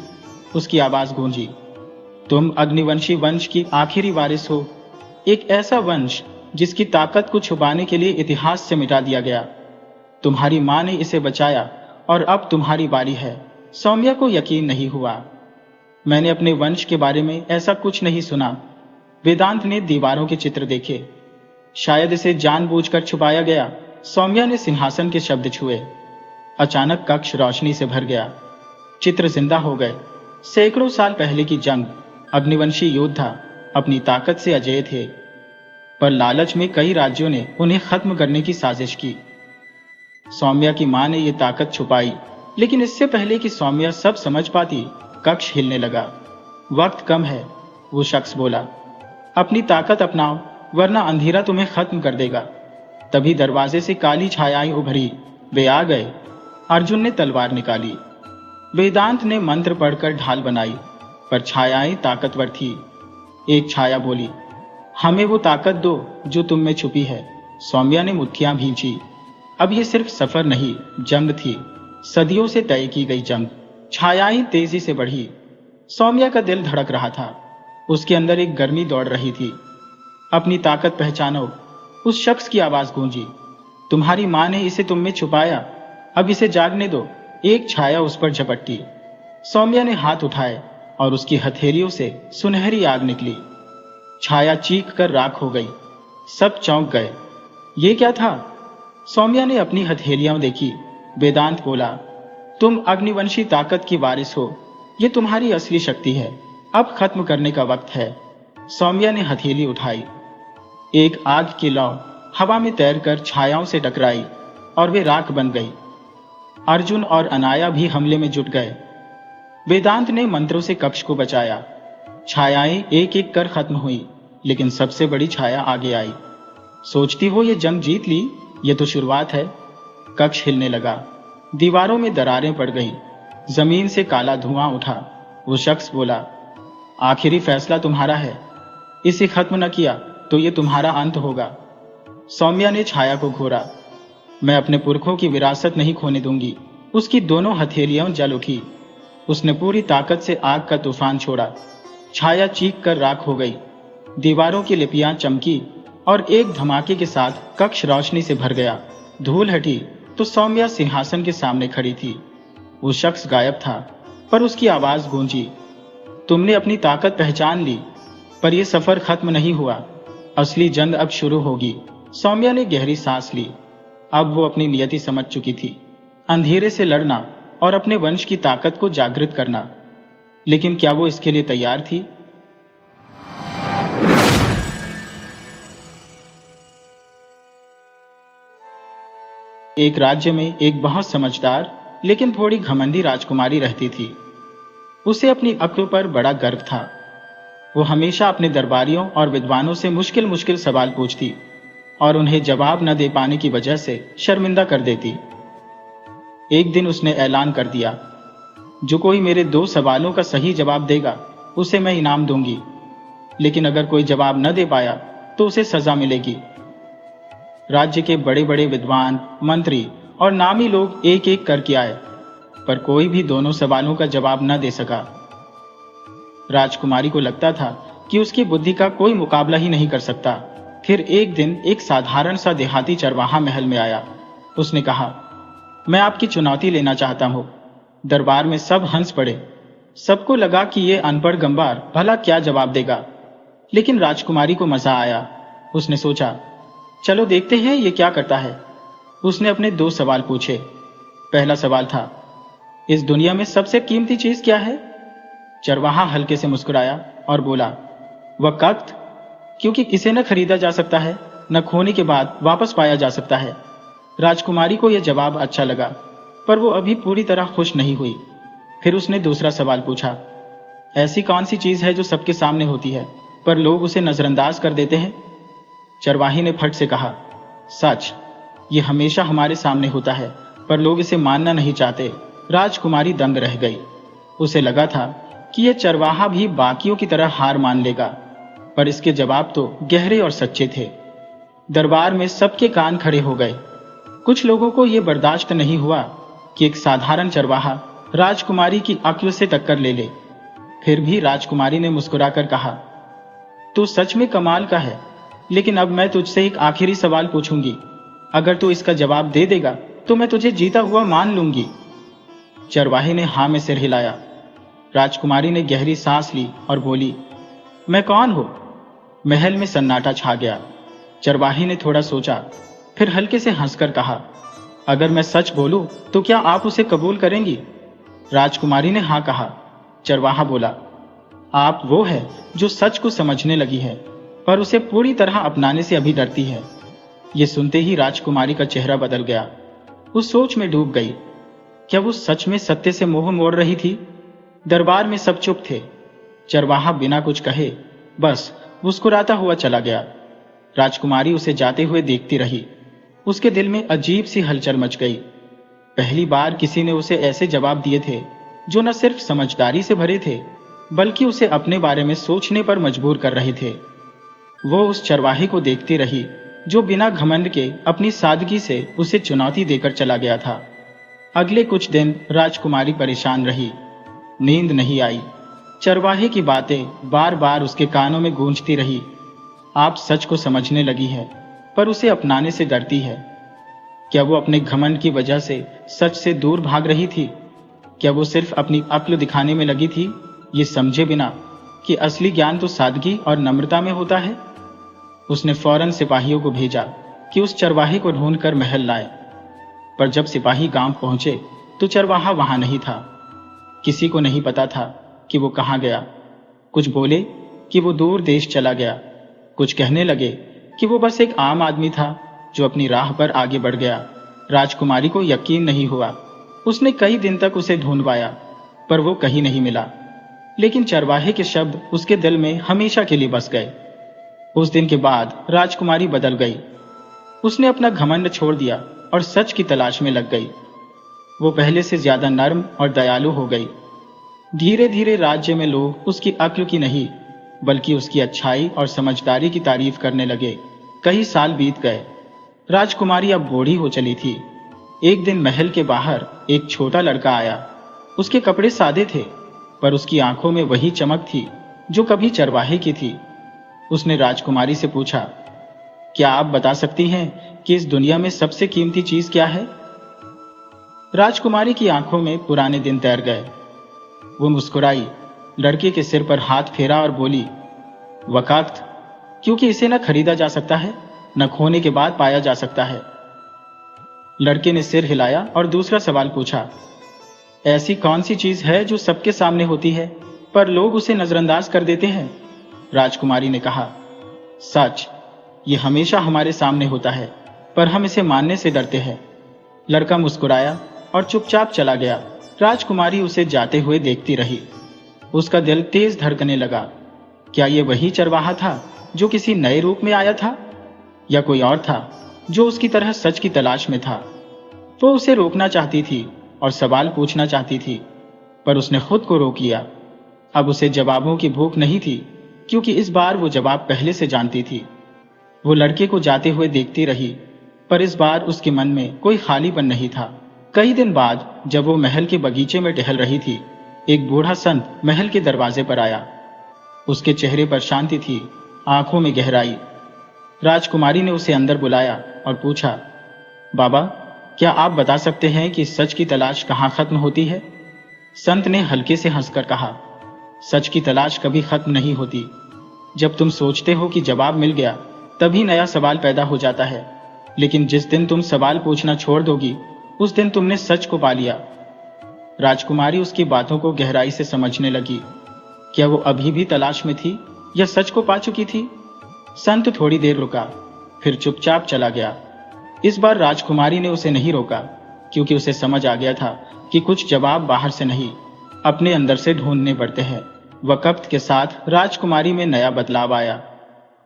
उसकी आवाज गूंजी। तुम अग्निवंशी वंश की आखिरी वारिस हो, एक ऐसा वंश जिसकी ताकत को छुपाने के लिए इतिहास से मिटा दिया गया। तुम्हारी माँ ने इसे बचाया और अब तुम्हारी बारी है। सौम्या को यकीन नहीं हुआ। मैंने अपने वंश के बारे में ऐसा कुछ नहीं सुना। वेदांत ने दीवारों के चित्र देखे। शायद इसे जानबूझकर छुपाया गया। सौम्या ने सिंहासन के शब्द छुए। अचानक कक्ष रोशनी से भर गया। चित्र जिंदा हो गए। सैकड़ों साल पहले की जंग। अग्निवंशी योद्धा अपनी ताकत से अजेय थे, पर लालच में कई राज्यों ने उन्हें खत्म करने की साजिश की। सौम्या की मां ने यह ताकत छुपाई, लेकिन इससे पहले कि सौम्या सब समझ पाती, कक्ष हिलने लगा। वक्त कम है, वो शख्स बोला। अपनी ताकत अपनाओ, वरना अंधेरा तुम्हें खत्म कर देगा। तभी दरवाजे से काली छायाएं उभरी। वे आ गए। अर्जुन ने तलवार निकाली। वेदांत ने मंत्र पढ़कर ढाल बनाई, पर छायाएं ताकतवर थी। एक छाया बोली, हमें वो ताकत दो जो तुम में छुपी है। सौम्या ने मुट्ठियां भींची। अब ये सिर्फ सफर नहीं, जंग थी। सदियों से तय की गई जंग। छायाएं तेजी से बढ़ी। सौम्या का दिल धड़क रहा था। उसके अंदर एक गर्मी दौड़ रही थी। अपनी ताकत पहचानो, उस शख्स की आवाज गूंजी। तुम्हारी मां ने इसे तुम में छुपाया, अब इसे जागने दो। एक छाया उस पर झपटी। सौम्या ने हाथ उठाए और उसकी हथेलियों से सुनहरी आग निकली। छाया चीख कर राख हो गई। सब चौंक गए। ये क्या था? सौम्या ने अपनी हथेलियां देखी। वेदांत बोला, तुम अग्निवंशी ताकत की वारिस हो। ये तुम्हारी असली शक्ति है। अब खत्म करने का वक्त है। सौम्या ने हथेली उठाई। एक आग की लौ हवा में तैरकर छायाओं से टकराई और वे राख बन गई। अर्जुन और अनाया भी हमले में जुट गए। वेदांत ने मंत्रों से कक्ष को बचाया। छायाएं एक एक कर खत्म हुई, लेकिन सबसे बड़ी छाया आगे आई। सोचती हो ये जंग जीत ली? ये तो शुरुआत है। कक्ष हिलने लगा। दीवारों में दरारें पड़ गई। जमीन से काला धुआं उठा। वो शख्स बोला, आखिरी फैसला तुम्हारा है। इसे खत्म न किया तो ये तुम्हारा अंत होगा। सौम्या ने छाया को घोरा। मैं अपने पुरखों की विरासत नहीं खोने दूंगी। उसकी दोनों हथेलियां जल उठी। उसने पूरी ताकत से आग का तूफान छोड़ा। छाया चीख कर राख हो गई। दीवारों की लिपियां चमकी और एक धमाके के साथ कक्ष रोशनी से भर गया। धूल हटी तो सौम्या सिंहासन के सामने खड़ी थी। वो शख्स गायब था, पर उसकी आवाज गूंजी, तुमने अपनी ताकत पहचान ली, पर यह सफर खत्म नहीं हुआ। असली जंग अब शुरू होगी। सौम्या ने गहरी सांस ली। अब वो अपनी नियति समझ चुकी थी। अंधेरे से लड़ना और अपने वंश की ताकत को जागृत करना। लेकिन क्या वो इसके लिए तैयार थी? एक राज्य में एक बहुत समझदार लेकिन थोड़ी घमंडी राजकुमारी रहती थी। उसे अपनी अक्ल पर बड़ा गर्व था। वो हमेशा अपने दरबारियों और विद्वानों से मुश्किल मुश्किल सवाल पूछती और उन्हें जवाब न दे पाने की वजह से शर्मिंदा कर देती। एक दिन उसने ऐलान कर दिया, जो कोई मेरे 2 सवालों का सही जवाब देगा उसे मैं इनाम दूंगी, लेकिन अगर कोई जवाब न दे पाया तो उसे सजा मिलेगी। राज्य के बड़े बड़े विद्वान, मंत्री और नामी लोग एक एक करके आए, पर कोई भी दोनों सवालों का जवाब न दे सका। राजकुमारी को लगता था कि उसकी बुद्धि का कोई मुकाबला ही नहीं कर सकता। फिर एक दिन एक साधारण सा देहाती चरवाहा महल में आया। उसने कहा, मैं आपकी चुनौती लेना चाहता हूं। दरबार में सब हंस पड़े। सबको लगा कि ये अनपढ़ गंवार भला क्या जवाब देगा, लेकिन राजकुमारी को मजा आया। उसने सोचा, चलो देखते हैं ये क्या करता है। उसने अपने 2 सवाल पूछे। पहला सवाल था, इस दुनिया में सबसे कीमती चीज क्या है? चरवाहा हल्के से मुस्कुराया और बोला, वक्त, क्योंकि इसे न खरीदा जा सकता है, न खोने के बाद वापस पाया जा सकता है। राजकुमारी को यह जवाब अच्छा लगा, पर वो अभी पूरी तरह खुश नहीं हुई। फिर उसने दूसरा सवाल पूछा, ऐसी कौन सी चीज है जो सबके सामने होती है पर लोग उसे नजरअंदाज कर देते हैं? चरवाही ने फट से कहा, सच, ये हमेशा हमारे सामने होता है पर लोग इसे मानना नहीं चाहते। राजकुमारी दंग रह गई। उसे लगा था कि यह चरवाहा भी बाकियों की तरह हार मान लेगा, पर इसके जवाब तो गहरे और सच्चे थे। दरबार में सबके कान खड़े हो गए। कुछ लोगों को यह बर्दाश्त नहीं हुआ कि एक साधारण चरवाहा राजकुमारी की अक्ल से टक्कर ले ले। फिर भी राजकुमारी ने मुस्कुराकर कहा, तू सच में कमाल का है, लेकिन अब मैं तुझसे एक आखिरी सवाल पूछूंगी। अगर तू इसका जवाब दे देगा तो मैं तुझे जीता हुआ मान लूंगी। चरवाहे ने हाँ में सिर हिलाया। राजकुमारी ने गहरी सांस ली और बोली, मैं कौन हूं? महल में सन्नाटा छा गया। चरवाहे ने थोड़ा सोचा, फिर हल्के से हंसकर कहा, अगर मैं सच बोलूं तो क्या आप उसे कबूल करेंगी? राजकुमारी ने हाँ कहा। चरवाहा बोला, आप वो है जो सच को समझने लगी है, पर उसे पूरी तरह अपनाने से अभी डरती है। ये सुनते ही राजकुमारी का चेहरा बदल गया। उस सोच में डूब गई, क्या वो सच में सत्य से मुंह मोड़ रही थी? दरबार में सब चुप थे। चरवाहा बिना कुछ कहे बस मुस्कुराता हुआ चला गया। राजकुमारी उसे जाते हुए देखती रही। उसके दिल में अजीब सी हलचल मच गई। पहली बार किसी ने उसे ऐसे जवाब दिए थे जो न सिर्फ समझदारी से भरे थे, बल्कि उसे अपने बारे में सोचने पर मजबूर कर रहे थे। वो उस चरवाहे को देखती रही जो बिना घमंड के अपनी सादगी से उसे चुनौती देकर चला गया था। अगले कुछ दिन राजकुमारी परेशान रही। नींद नहीं आई। चरवाहे की बातें बार बार उसके कानों में गूंजती रही। आप सच को समझने लगी है, पर उसे अपनाने से डरती है। क्या वो अपने घमंड की वजह से सच से दूर भाग रही थी? क्या वो सिर्फ अपनी अक्ल दिखाने में लगी थी, ये समझे बिना कि असली ज्ञान तो सादगी और नम्रता में होता है? उसने फौरन सिपाहियों को भेजा कि उस चरवाहे को ढूंढकर महल लाए। पर जब सिपाही गांव पहुंचे तो चरवाहा वहां नहीं था। किसी को नहीं पता था कि वो कहां गया। कुछ बोले कि वो दूर देश चला गया, कुछ कहने लगे कि वो बस एक आम आदमी था जो अपनी राह पर आगे बढ़ गया। राजकुमारी को यकीन नहीं हुआ। उसने कई दिन तक उसे ढूंढवाया, पर वो कहीं नहीं मिला। लेकिन चरवाहे के शब्द उसके दिल में हमेशा के लिए बस गए। उस दिन के बाद राजकुमारी बदल गई। उसने अपना घमंड छोड़ दिया और सच की तलाश में लग गई। वो पहले से ज्यादा नर्म और दयालु हो गई। धीरे धीरे राज्य में लोग उसकी अक्ल की नहीं, बल्कि उसकी अच्छाई और समझदारी की तारीफ करने लगे। कई साल बीत गए। राजकुमारी अब बूढ़ी हो चली थी। एक दिन महल के बाहर एक छोटा लड़का आया। उसके कपड़े सादे थे, पर उसकी आंखों में वही चमक थी जो कभी चरवाहे की थी। उसने राजकुमारी से पूछा, क्या आप बता सकती हैं कि इस दुनिया में सबसे कीमती चीज क्या है? राजकुमारी की आंखों में पुराने दिन तैर गए। वो मुस्कुराई, लड़के के सिर पर हाथ फेरा और बोली, वक़्त, क्योंकि इसे न खरीदा जा सकता है, न खोने के बाद पाया जा सकता है। लड़के ने सिर हिलाया और दूसरा सवाल पूछा, ऐसी कौन सी चीज है जो सबके सामने होती है पर लोग उसे नजरअंदाज कर देते हैं? राजकुमारी ने कहा, सच, ये हमेशा हमारे सामने होता है, पर हम इसे मानने से डरते हैं। लड़का मुस्कुराया और चुपचाप चला गया। राजकुमारी उसे जाते हुए देखती रही। उसका दिल तेज धड़कने लगा। क्या ये वही चरवाहा था जो किसी नए रूप में आया था, या कोई और था जो उसकी तरह सच की तलाश में था? वो उसे रोकना चाहती थी और सवाल पूछना चाहती थी, पर उसने खुद को रोक लिया। अब उसे जवाबों की भूख नहीं थी, क्योंकि इस बार वो जवाब पहले से जानती थी। वो लड़के को जाते हुए देखती रही, पर इस बार उसके मन में कोई खालीपन नहीं था। कई दिन बाद जब वो महल के बगीचे में टहल रही थी, एक बूढ़ा संत महल के दरवाजे पर आया। उसके चेहरे पर शांति थी, आंखों में गहराई। राजकुमारी ने उसे अंदर बुलाया और पूछा, बाबा, क्या आप बता सकते हैं कि सच की तलाश कहाँ खत्म होती है? संत ने हल्के से हंसकर कहा, सच की तलाश कभी खत्म नहीं होती। जब तुम सोचते हो कि जवाब मिल गया, तभी नया सवाल पैदा हो जाता है। लेकिन जिस दिन तुम सवाल पूछना छोड़ दोगी, उस दिन तुमने सच को पा लिया। राजकुमारी उसकी बातों को गहराई से समझने लगी। क्या वो अभी भी तलाश में थी या सच को पा चुकी थी? संत थोड़ी देर रुका, फिर चुपचाप चला गया। इस बार राजकुमारी ने उसे नहीं रोका, क्योंकि उसे समझ आ गया था कि कुछ जवाब बाहर से नहीं, अपने अंदर से ढूंढने पड़ते हैं। वक्त के साथ राजकुमारी में नया बदलाव आया।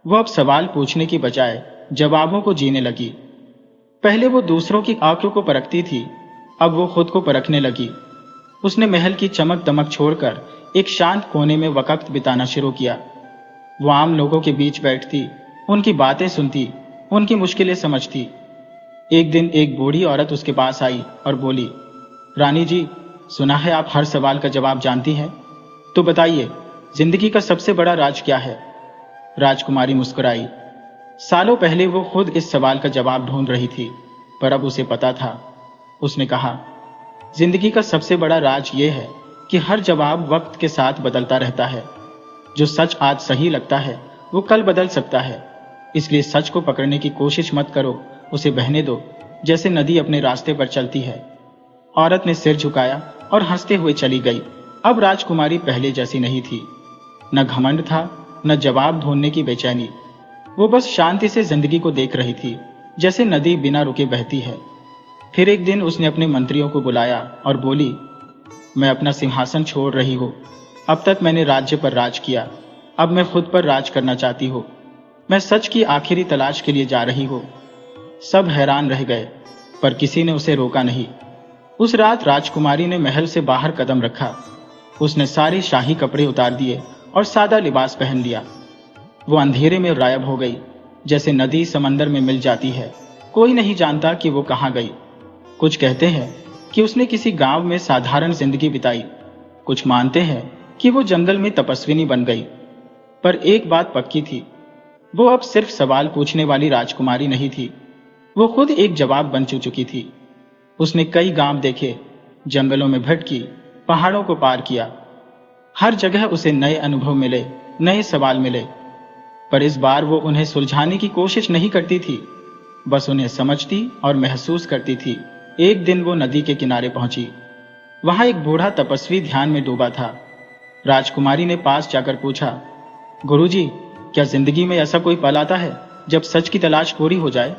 वह अब सवाल पूछने की बजाय जवाबों को जीने लगी। पहले वो दूसरों की आंखों को परखती थी, अब वो खुद को परखने लगी। उसने महल की चमक दमक छोड़कर एक शांत कोने में वक्त बिताना शुरू किया। वो आम लोगों के बीच बैठती, उनकी बातें सुनती, उनकी मुश्किलें समझती। एक दिन एक बूढ़ी औरत उसके पास आई और बोली, रानी जी, सुना है आप हर सवाल का जवाब जानती हैं, तो बताइए, जिंदगी का सबसे बड़ा राज क्या है? राजकुमारी मुस्कुराई। सालों पहले वो खुद इस सवाल का जवाब ढूंढ रही थी, पर अब उसे पता था, उसने कहा, जिंदगी का सबसे बड़ा राज यह है कि हर जवाब वक्त के साथ बदलता रहता है। जो सच आज सही लगता है वो कल बदल सकता है। इसलिए सच को पकड़ने की कोशिश मत करो, उसे बहने दो, जैसे नदी अपने रास्ते पर चलती है। औरत ने सिर झुकाया और हंसते हुए चली गई। अब राजकुमारी पहले जैसी नहीं थी। न घमंड था, न जवाब ढूंढने की बेचैनी। वो बस शांति से जिंदगी को देख रही थी, जैसे नदी बिना रुके बहती है। फिर एक दिन उसने अपने मंत्रियों को बुलाया और बोली, मैं अपना सिंहासन छोड़ रही हूँ। अब तक मैंने राज्य पर राज किया, अब मैं खुद पर राज करना चाहती हूँ। मैं सच की आखिरी तलाश के लिए जा रही हूँ। सब हैरान रह गए, पर किसी ने उसे रोका नहीं। उस रात राजकुमारी ने महल से बाहर कदम रखा। उसने सारे शाही कपड़े उतार दिए और सादा लिबास पहन लिया। वो अंधेरे में गायब हो गई, जैसे नदी समंदर में मिल जाती है। कोई नहीं जानता कि वो कहाँ गई। कुछ कहते हैं कि उसने किसी गांव में साधारण जिंदगी बिताई, कुछ मानते हैं कि वो जंगल में तपस्विनी बन गई। पर एक बात पक्की थी, वो अब सिर्फ सवाल पूछने वाली राजकुमारी नहीं थी, वो खुद एक जवाब बन चुकी थी। उसने कई गांव देखे, जंगलों में भटकी, पहाड़ों को पार किया। हर जगह उसे नए अनुभव मिले, नए सवाल मिले। पर इस बार वो उन्हें सुलझाने की कोशिश नहीं करती थी, बस उन्हें समझती और महसूस करती थी। एक दिन वो नदी के किनारे पहुंची। वहां एक बूढ़ा तपस्वी ध्यान में डूबा था। राजकुमारी ने पास जाकर पूछा, गुरुजी, क्या जिंदगी में ऐसा कोई पल आता है जब सच की तलाश पूरी हो जाए?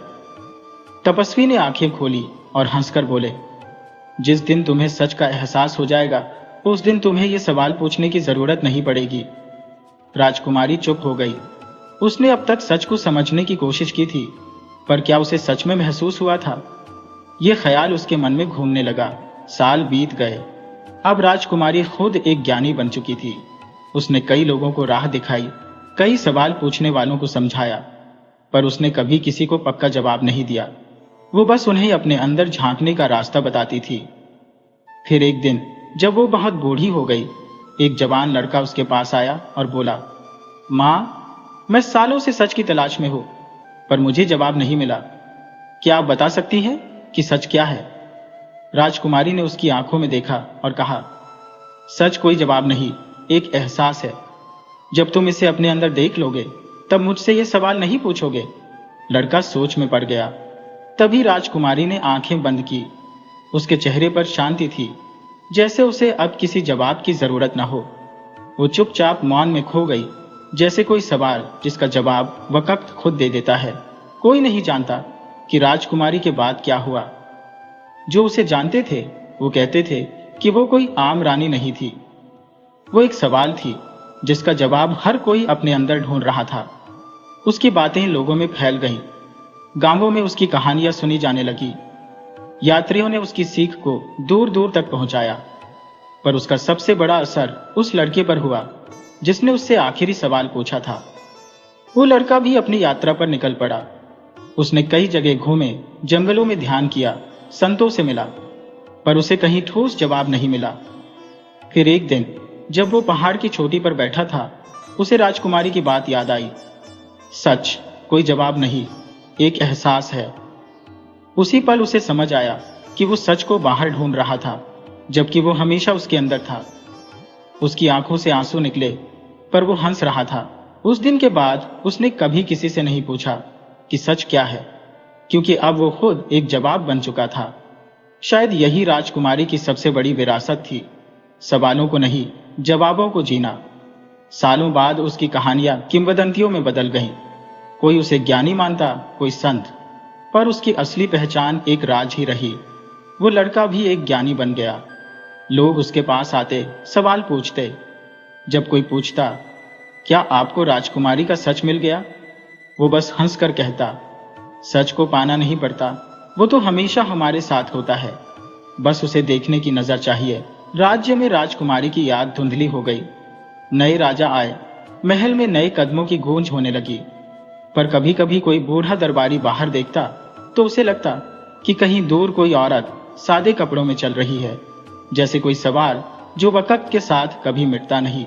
तपस्वी ने आंखें खोली और हंसकर बोले, जिस दिन तुम्हें सच का एहसास हो जाएगा उस दिन तुम्हें यह सवाल पूछने की जरूरत नहीं पड़ेगी। राजकुमारी चुप हो गई। उसने अब तक सच को समझने की कोशिश की थी, पर क्या उसे सच में महसूस हुआ था? यह ख्याल उसके मन में घूमने लगा। साल बीत गए। अब राजकुमारी खुद एक ज्ञानी बन चुकी थी। उसने कई लोगों को राह दिखाई, कई सवाल पूछने वालों को समझाया, पर उसने कभी किसी को पक्का जवाब नहीं दिया। वो बस उन्हें अपने अंदर झांकने का रास्ता बताती थी। फिर एक दिन जब वो बहुत बूढ़ी हो गई, एक जवान लड़का उसके पास आया और बोला, माँ, मैं सालों से सच की तलाश में हूं, पर मुझे जवाब नहीं मिला। क्या आप बता सकती हैं कि सच क्या है? राजकुमारी ने उसकी आंखों में देखा और कहा, सच कोई जवाब नहीं, एक एहसास है। जब तुम इसे अपने अंदर देख लोगे तब मुझसे ये सवाल नहीं पूछोगे। लड़का सोच में पड़ गया। तभी राजकुमारी ने आंखें बंद की। उसके चेहरे पर शांति थी, जैसे उसे अब किसी जवाब की जरूरत न हो। वो चुपचाप मौन में खो गई, जैसे कोई सवाल जिसका जवाब वक्त खुद दे देता है। कोई नहीं जानता कि राजकुमारी के बाद क्या हुआ। जो उसे जानते थे वो कहते थे कि वो कोई आम रानी नहीं थी, वो एक सवाल थी जिसका जवाब हर कोई अपने अंदर ढूंढ रहा था। उसकी बातें लोगों में फैल गईं। गांवों में उसकी कहानियां सुनी जाने लगी। यात्रियों ने उसकी सीख को दूर दूर तक पहुंचाया। पर उसका सबसे बड़ा असर उस लड़के पर हुआ जिसने उससे आखिरी सवाल पूछा था। वो लड़का भी अपनी यात्रा पर निकल पड़ा। उसने कई जगह घूमे, जंगलों में ध्यान किया, संतों से मिला, पर उसे कहीं ठोस जवाब नहीं मिला। फिर एक दिन जब वो पहाड़ की चोटी पर बैठा था, उसे राजकुमारी की बात याद आई। सच कोई जवाब नहीं, एक एहसास है। उसी पल उसे समझ आया कि वो सच को बाहर ढूंढ रहा था, जबकि वो हमेशा उसके अंदर था। उसकी आंखों से आंसू निकले, पर वो हंस रहा था। उस दिन के बाद उसने कभी किसी से नहीं पूछा कि सच क्या है, क्योंकि अब वो खुद एक जवाब बन चुका था। शायद यही राजकुमारी की सबसे बड़ी विरासत थी, सवालों को नहीं, जवाबों को जीना। सालों बाद उसकी कहानियां किंवदंतियों में बदल गईं। कोई उसे ज्ञानी मानता, कोई संत, पर उसकी असली पहचान एक राज ही रही। वो लड़का भी एक ज्ञानी बन गया। लोग उसके पास आते, सवाल पूछते। जब कोई पूछता, क्या आपको राजकुमारी का सच मिल गया? वो बस हंसकर कहता, सच को पाना नहीं पड़ता, वो तो हमेशा हमारे साथ होता है, बस उसे देखने की नजर चाहिए। राज्य में राजकुमारी की याद धुंधली हो गई। नए राजा आए, महल में नए कदमों की गूंज होने लगी। पर कभी कभी कोई बूढ़ा दरबारी बाहर देखता तो उसे लगता कि कहीं दूर कोई औरत सादे कपड़ों में चल रही है, जैसे कोई सवाल जो वक्त के साथ कभी मिटता नहीं।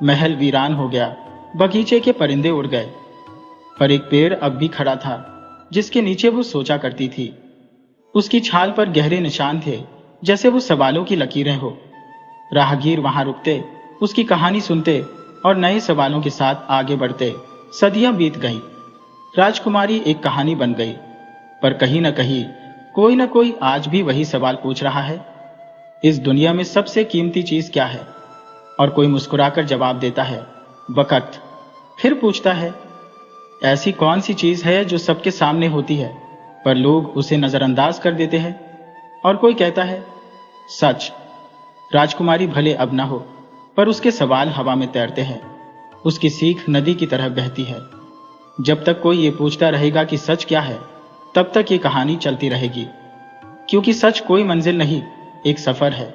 महल वीरान हो गया, बगीचे के परिंदे उड़ गए, पर एक पेड़ अब भी खड़ा था जिसके नीचे वो सोचा करती थी। उसकी छाल पर गहरे निशान थे, जैसे वो सवालों की लकीरें हो। राहगीर वहां रुकते, उसकी कहानी सुनते और नए सवालों के साथ आगे बढ़ते। सदियां बीत गईं। राजकुमारी एक कहानी बन गई, पर कहीं न कहीं कोई न कोई आज भी वही सवाल पूछ रहा है, इस दुनिया में सबसे कीमती चीज क्या है? और कोई मुस्कुराकर जवाब देता है, वक़्त। फिर पूछता है, ऐसी कौन सी चीज है जो सबके सामने होती है पर लोग उसे नजरअंदाज कर देते हैं? और कोई कहता है, सच। राजकुमारी भले अब न हो, पर उसके सवाल हवा में तैरते हैं। उसकी सीख नदी की तरह बहती है। जब तक कोई ये पूछता रहेगा कि सच क्या है, तब तक ये कहानी चलती रहेगी। क्योंकि सच कोई मंजिल नहीं, एक सफर है,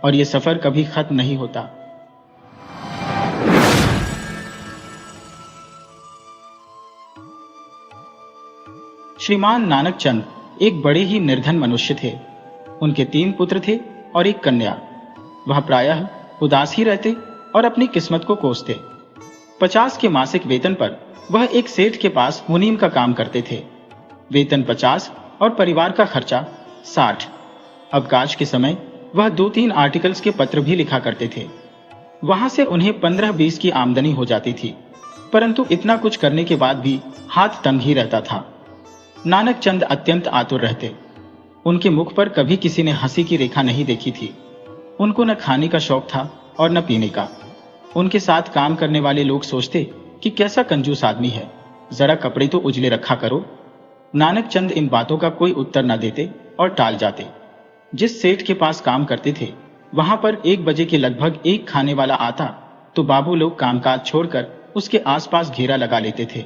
और ये सफर कभी खत्म नहीं होता। श्रीमान नानक चंद एक बड़े ही निर्धन मनुष्य थे। उनके 3 पुत्र थे और एक कन्या। वह प्रायः उदास ही रहते और अपनी किस्मत को कोसते। 50 के मासिक वेतन पर वह एक सेठ के पास मुनीम का काम करते थे। वेतन 50 और परिवार का खर्चा 60। अवकाश के समय वह 2-3 आर्टिकल्स के पत्र भी लिखा करते थे। वहां से उन्हें 15-20 की आमदनी हो जाती थी, परंतु इतना कुछ करने के बाद भी हाथ तंग ही रहता था। नानक चंद अत्यंत आतुर रहते। उनके मुख पर कभी किसी ने हंसी की रेखा नहीं देखी थी। उनको न खाने का शौक था और न पीने का। उनके साथ काम करने वाले लोग सोचते कि कैसा कंजूस आदमी है, जरा कपड़े तो उजले रखा करो। नानक चंद इन बातों का कोई उत्तर न देते और टाल जाते। जिस सेठ के पास काम करते थे, वहां पर 1 बजे के लगभग एक खाने वाला आता तो बाबू लोग कामकाज छोड़कर उसके आसपास घेरा लगा लेते थे।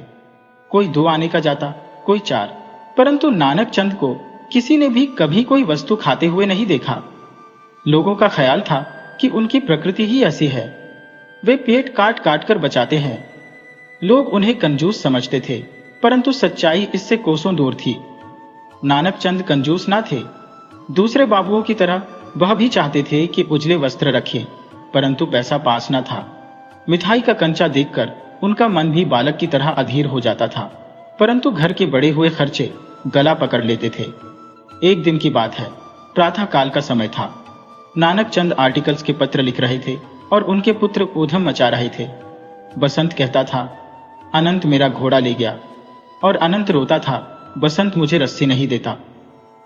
कोई 2 आने का जाता, कोई 4, परंतु नानक चंद को किसी ने भी कभी कोई वस्तु खाते हुए नहीं देखा। लोगों का ख्याल था कि उनकी प्रकृति ही ऐसी है, वे पेट काट काट कर बचाते हैं। लोग उन्हें कंजूस समझते थे, परंतु सच्चाई इससे कोसों दूर थी। नानक चंद कंजूस ना थे। दूसरे बाबुओं की तरह वह भी चाहते थे कि उजले वस्त्र रखें, परंतु पैसा पास न था। मिठाई का कंचा देखकर उनका मन भी बालक की तरह अधीर हो जाता था, परंतु घर के बड़े हुए खर्चे गला पकड़ लेते थे। एक दिन की बात है, प्रातः काल का समय था। नानक चंद आर्टिकल्स के पत्र लिख रहे थे और उनके पुत्र ऊधम मचा रहे थे। बसंत कहता था, अनंत मेरा घोड़ा ले गया, और अनंत रोता था, बसंत मुझे रस्सी नहीं देता।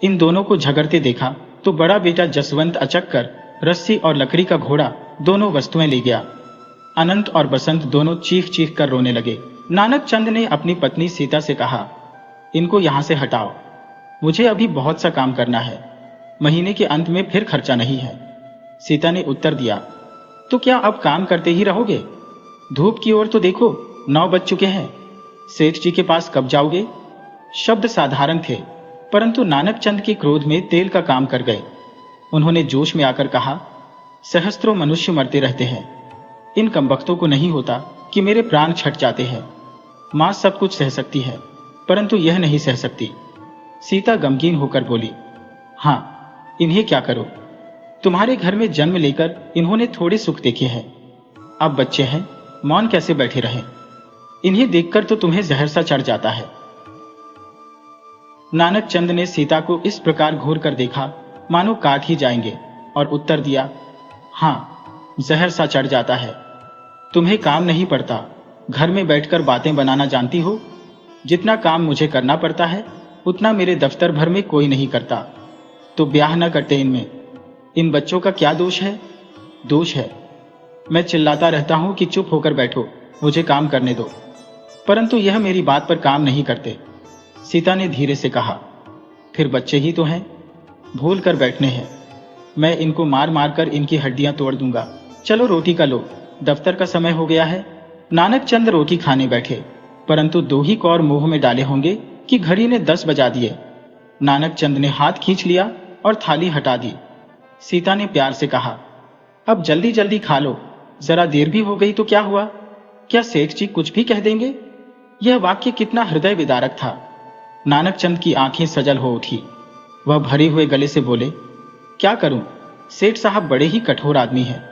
इन दोनों को झगड़ते देखा तो बड़ा बेटा जसवंत अचक कर रस्सी और लकड़ी का घोड़ा दोनों वस्तुएं ले गया। अनंत और बसंत दोनों चीख चीख कर रोने लगे। नानक चंद ने अपनी पत्नी सीता से कहा, इनको यहां से हटाओ, मुझे अभी बहुत सा काम करना है, महीने के अंत में फिर खर्चा नहीं है। सीता ने उत्तर दिया, तो क्या अब काम करते ही रहोगे? धूप की ओर तो देखो, 9 बज चुके हैं। सेठ जी के पास कब जाओगे? शब्द साधारण थे, परंतु नानक चंद के क्रोध में तेल का काम कर गए। उन्होंने जोश में आकर कहा, सहस्त्रों मनुष्य मरते रहते हैं, इन कमबख्तों को नहीं होता कि मेरे प्राण छट जाते हैं। मां सब कुछ सह सकती है, परंतु यह नहीं सह सकती। सीता गमगीन होकर बोली, हाँ, इन्हें क्या करो? तुम्हारे घर में जन्म लेकर इन्होंने थोड़े सुख देखे हैं। अब बच्चे हैं, मौन कैसे बैठे रहें? इन्हें देखकर तो तुम्हें जहर सा चढ़ जाता है। नानक चंद ने सीता को इस प्रकार घूर कर देखा मानो काट ही जाएंगे, और उत्तर दिया, हाँ, जहर सा चढ़ जाता है। तुम्हें काम नहीं पड़ता, घर में बैठकर बातें बनाना जानती हो। जितना काम मुझे करना पड़ता है, उतना मेरे दफ्तर भर में कोई नहीं करता। तो ब्याह न करते इनमें। इन बच्चों का क्या दोष है? दोष है, मैं चिल्लाता रहता हूं कि चुप होकर बैठो, मुझे काम करने दो, परंतु यह मेरी बात पर काम नहीं करते। सीता ने धीरे से कहा, फिर बच्चे ही तो हैं, भूल कर बैठने हैं। मैं इनको मार मार कर इनकी हड्डियां तोड़ दूंगा। चलो रोटी का लो, दफ्तर का समय हो गया है। नानक चंद रोटी खाने बैठे, परंतु 2 ही कौर मुंह में डाले होंगे कि घड़ी ने 10 बजा दिए। नानक चंद ने हाथ खींच लिया और थाली हटा दी। सीता ने प्यार से कहा, अब जल्दी जल्दी खा लो, जरा देर भी हो गई तो क्या हुआ? क्या सेठ जी कुछ भी कह देंगे? यह वाक्य कितना हृदय विदारक था। नानक चंद की आंखें सजल हो उठी। वह भरे हुए गले से बोले, क्या करूं, सेठ साहब बड़े ही कठोर आदमी हैं,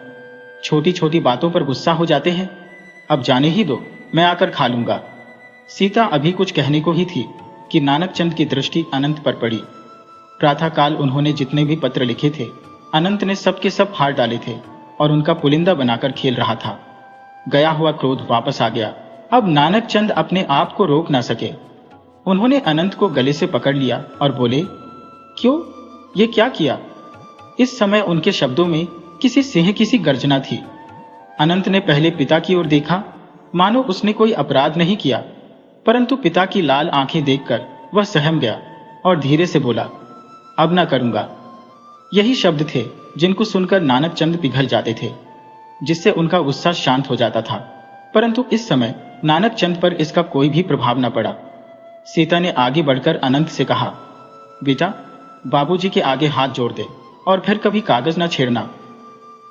छोटी छोटी बातों पर गुस्सा हो जाते हैं। अब जाने ही दो, मैं आकर खा लूंगा। सीता अभी कुछ कहने को ही थी कि नानक चंद की दृष्टि अनंत पर पड़ी। प्रातःकाल उन्होंने जितने भी पत्र लिखे थे अनंत ने सबके सब फाड़ डाले थे और उनका पुलिंदा बनाकर खेल रहा था। गया हुआ क्रोध वापस आ गया। अब नानक चंद अपने आप को रोक ना सके। उन्होंने अनंत को गले से पकड़ लिया और बोले, क्यों, ये क्या किया? इस समय उनके शब्दों में किसी सिंह की गर्जना थी। अनंत ने पहले पिता की ओर देखा, मानो उसने कोई अपराध नहीं किया, परंतु पिता की लाल आंखें देखकर वह सहम गया और धीरे से बोला, अब ना करूंगा। यही शब्द थे जिनको सुनकर नानक चंद पिघल जाते थे, जिससे उनका गुस्सा शांत हो जाता था। परंतु इस समय नानक चंद पर इसका कोई भी प्रभाव न पड़ा। सीता ने आगे बढ़कर अनंत से कहा, बेटा, बाबूजी के आगे हाथ जोड़ दे और फिर कभी कागज न छेड़ना।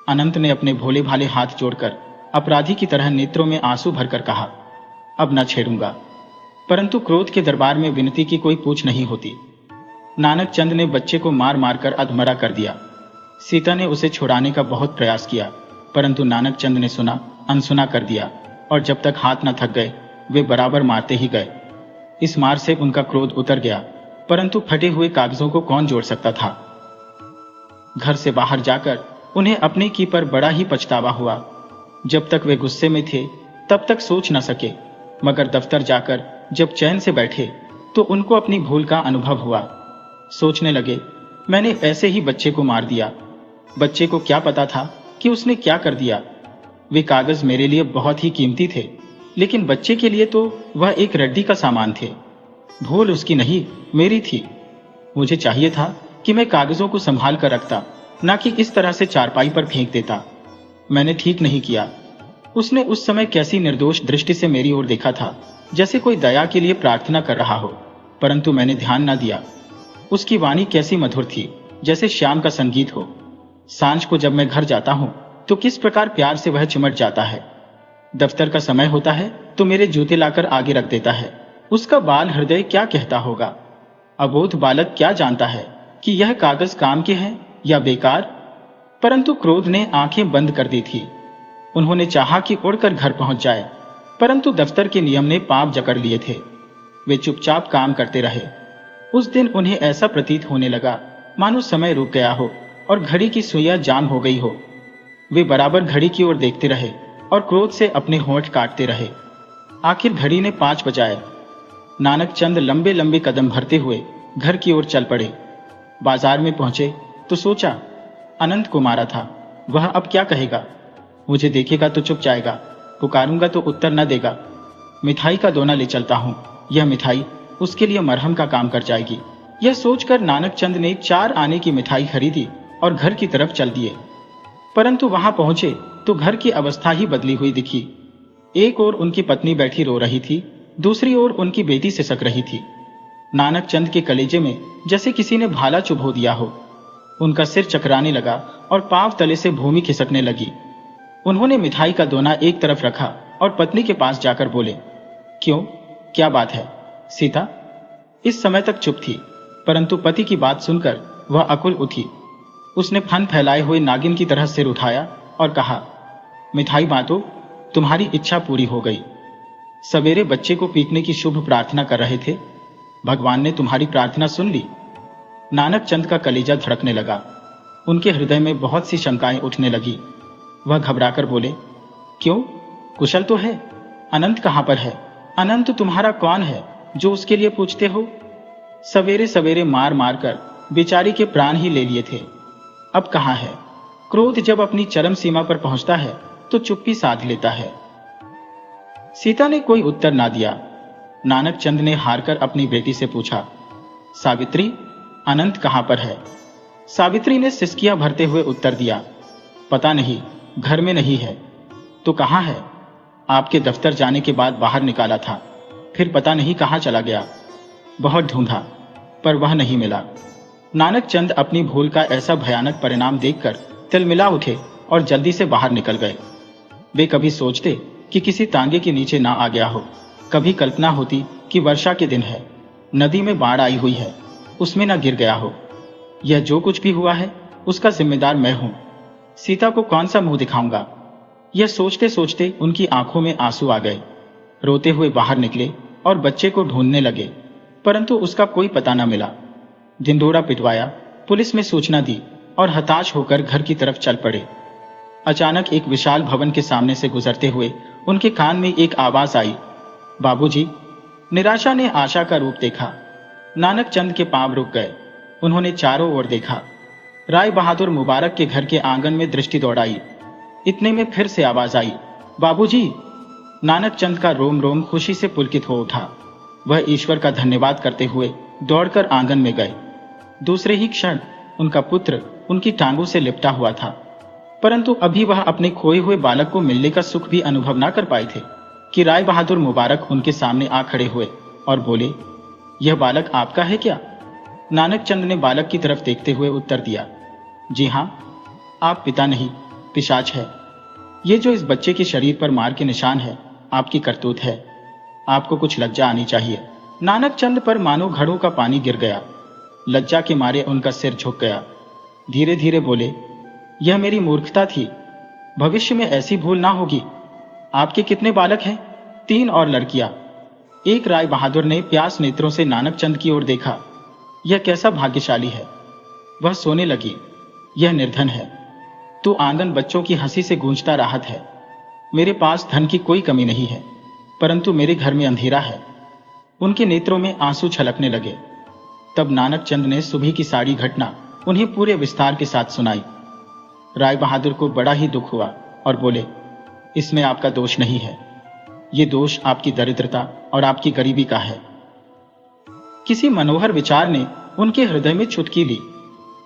अनंत ने अपने भोले भाले हाथ जोड़कर अपराधी की तरह नेत्रों में आंसू भरकर कहा, अब न छेड़ूंगा। परंतु क्रोध के दरबार में विनती की कोई पूछ नहीं होती। नानक चंद ने बच्चे को मार मार कर अधमरा कर दिया। सीता ने उसे छुड़ाने का बहुत प्रयास किया, परंतु नानक चंद ने सुना अनसुना कर दिया और जब तक हाथ न थक गए वे बराबर मारते ही गए। इस मार से उनका क्रोध उतर गया, परंतु फटे हुए कागजों को कौन जोड़ सकता था। घर से बाहर जाकर उन्हें अपने की पर बड़ा ही पछतावा हुआ। जब तक वे गुस्से में थे तब तक सोच न सके, मगर दफ्तर जाकर जब चैन से बैठे तो उनको अपनी भूल का अनुभव हुआ। सोचने लगे, मैंने ऐसे ही बच्चे को मार दिया। बच्चे को क्या पता था कि उसने क्या कर दिया। वे कागज मेरे लिए बहुत ही कीमती थे, लेकिन बच्चे के लिए तो वह एक रड्डी का सामान थे। भूल उसकी नहीं, मेरी थी। मुझे चाहिए था कि मैं कागजों को संभाल कर रखता, ना कि इस तरह से चारपाई पर फेंक देता। मैंने ठीक नहीं किया। उसने उस समय कैसी निर्दोष दृष्टि से मेरी ओर देखा था, जैसे कोई दया के लिए प्रार्थना कर रहा हो, परंतु मैंने ध्यान न दिया। उसकी वाणी कैसी मधुर थी, जैसे श्याम का संगीत हो। सांझ को जब मैं घर जाता हूं तो किस प्रकार प्यार से वह चिमट जाता है। दफ्तर का समय होता है तो मेरे जूते लाकर आगे रख देता है। उसका बाल हृदय क्या कहता होगा। अबोध बालक क्या जानता है कि यह कागज काम के हैं या बेकार। परंतु क्रोध ने आंखें बंद कर दी थी। उन्होंने चाहा कि उड़कर घर पहुंच जाए, परंतु दफ्तर के नियम ने पांव जकड़ लिए थे। वे चुपचाप काम करते रहे। उस दिन उन्हें ऐसा प्रतीत होने लगा मानो समय रुक गया हो और घड़ी की सुइयां जाम हो गई हो। वे बराबर घड़ी की ओर देखते रहे और क्रोध से अपने होंठ काटते रहे। आखिर घड़ी ने 5 बजाए। नानक चंद लंबे लंबे कदम भरते हुए घर की ओर चल पड़े। बाजार में पहुंचे तो सोचा, अनंत को मारा था, वह अब क्या कहेगा। मुझे देखेगा तो चुप जाएगा, पुकारूंगा तो उत्तर न देगा। मिठाई का दोना ले चलता हूं, यह मिठाई उसके लिए मरहम का काम कर जाएगी। यह सोचकर नानक चंद ने 4 आने की मिठाई खरीदी और घर की तरफ चल दिए। परंतु वहां पहुंचे तो घर की अवस्था ही बदली हुई दिखी। एक ओर उनकी पत्नी बैठी रो रही थी, दूसरी ओर उनकी बेटी सिसक रही थी। नानक चंद के कलेजे में जैसे किसी ने भाला चुभो दिया हो। उनका सिर चकराने लगा और पांव तले से भूमि खिसकने लगी। उन्होंने मिठाई का दोना एक तरफ रखा और पत्नी के पास जाकर बोले, क्यों, क्या बात है? सीता इस समय तक चुप थी, परंतु पति की बात सुनकर वह अकुल उठी। उसने फन फैलाए हुए नागिन की तरह सिर उठाया और कहा, मिठाई बांटो, तुम्हारी इच्छा पूरी हो गई। सवेरे बच्चे को पीटने की शुभ प्रार्थना कर रहे थे, भगवान ने तुम्हारी प्रार्थना सुन ली। नानक चंद का कलेजा धड़कने लगा। उनके हृदय में बहुत सी शंकाएं उठने लगी। वह घबराकर बोले, क्यों, कुशल तो है? अनंत कहां पर है? अनंत तुम्हारा कौन है जो उसके लिए पूछते हो? सवेरे सवेरे मार मार कर बेचारी के प्राण ही ले लिए थे, अब कहां है? क्रोध जब अपनी चरम सीमा पर पहुंचता है तो चुप्पी साध लेता है। सीता ने कोई उत्तर ना दिया। नानक चंद ने हारकर अपनी बेटी से पूछा, सावित्री, अनंत कहां पर है? सावित्री ने सिसकियां भरते हुए उत्तर दिया, पता नहीं, घर में नहीं है। तो कहां है? आपके दफ्तर जाने के बाद बाहर निकाला था, फिर पता नहीं कहां चला गया। बहुत ढूंढा पर वह नहीं मिला। नानक चंद अपनी भूल का ऐसा भयानक परिणाम देखकर तिलमिला उठे और जल्दी से बाहर निकल गए। वे कभी सोचते कि किसी तांगे के नीचे ना आ गया हो, कभी कल्पना होती कि वर्षा के दिन है, नदी में बाढ़ आई हुई है, उसमें ना गिर गया हो। यह जो कुछ भी हुआ है उसका जिम्मेदार मैं हूं। सीता को कौन सा मुंह दिखाऊंगा? यह सोचते सोचते उनकी आंखों में आंसू आ गए। रोते हुए बाहर निकले और बच्चे को ढूंढने लगे, परंतु उसका कोई पता न मिला। ढिंढोरा पिटवाया, पुलिस में सूचना दी और हताश होकर घर की तरफ चल पड़े। अचानक एक विशाल भवन के सामने से गुजरते हुए उनके कान में एक आवाज आई, बाबूजी। निराशा ने आशा का रूप देखा। नानक चंद के पांव रुक गए। उन्होंने चारों ओर देखा। राय बहादुर मुबारक के घर के आंगन में दृष्टि दौड़ाई। इतने में फिर से आवाज आई, बाबूजी। नानक चंद का रोम रोम खुशी से पुलकित हो उठा। वह ईश्वर का धन्यवाद करते हुए दौड़कर आंगन में गए। दूसरे ही क्षण उनका पुत्र उनकी टांगों से लिपटा हुआ था, परंतु अभी वह अपने खोए हुए बालक को मिलने का सुख भी अनुभव न कर पाए थे कि राय बहादुर मुबारक उनके सामने आ खड़े हुए और बोले, यह बालक आपका है क्या? नानक चंद ने बालक की तरफ देखते हुए उत्तर दिया, जी हां, आप पिता नहीं, पिशाच है। ये जो इस बच्चे के शरीर पर मार के निशान है, आपकी करतूत है। आपको कुछ लज्जा आनी चाहिए। नानक चंद पर मानो घड़ों का पानी गिर गया। लज्जा के मारे उनका सिर झुक गया। धीरे धीरे बोले, यह मेरी मूर्खता थी। भविष्य में ऐसी भूल ना होगी। आपके कितने बालक हैं? 3 और लड़कियां। एक राय बहादुर ने प्यास नेत्रों से नानक चंद की ओर देखा। यह कैसा भाग्यशाली है। वह सोने लगी। यह निर्धन है तो आंगन बच्चों की हंसी से गूंजता राहत है। मेरे पास धन की कोई कमी नहीं है, परंतु मेरे घर में अंधेरा है। उनके नेत्रों में आंसू छलकने लगे। तब नानक चंद ने सुबह की सारी घटना उन्हें पूरे विस्तार के साथ सुनाई। राय बहादुर को बड़ा ही दुख हुआ और बोले, इसमें आपका दोष नहीं है। ये दोष आपकी दरिद्रता और आपकी गरीबी का है। किसी मनोहर विचार ने उनके हृदय में चुटकी ली।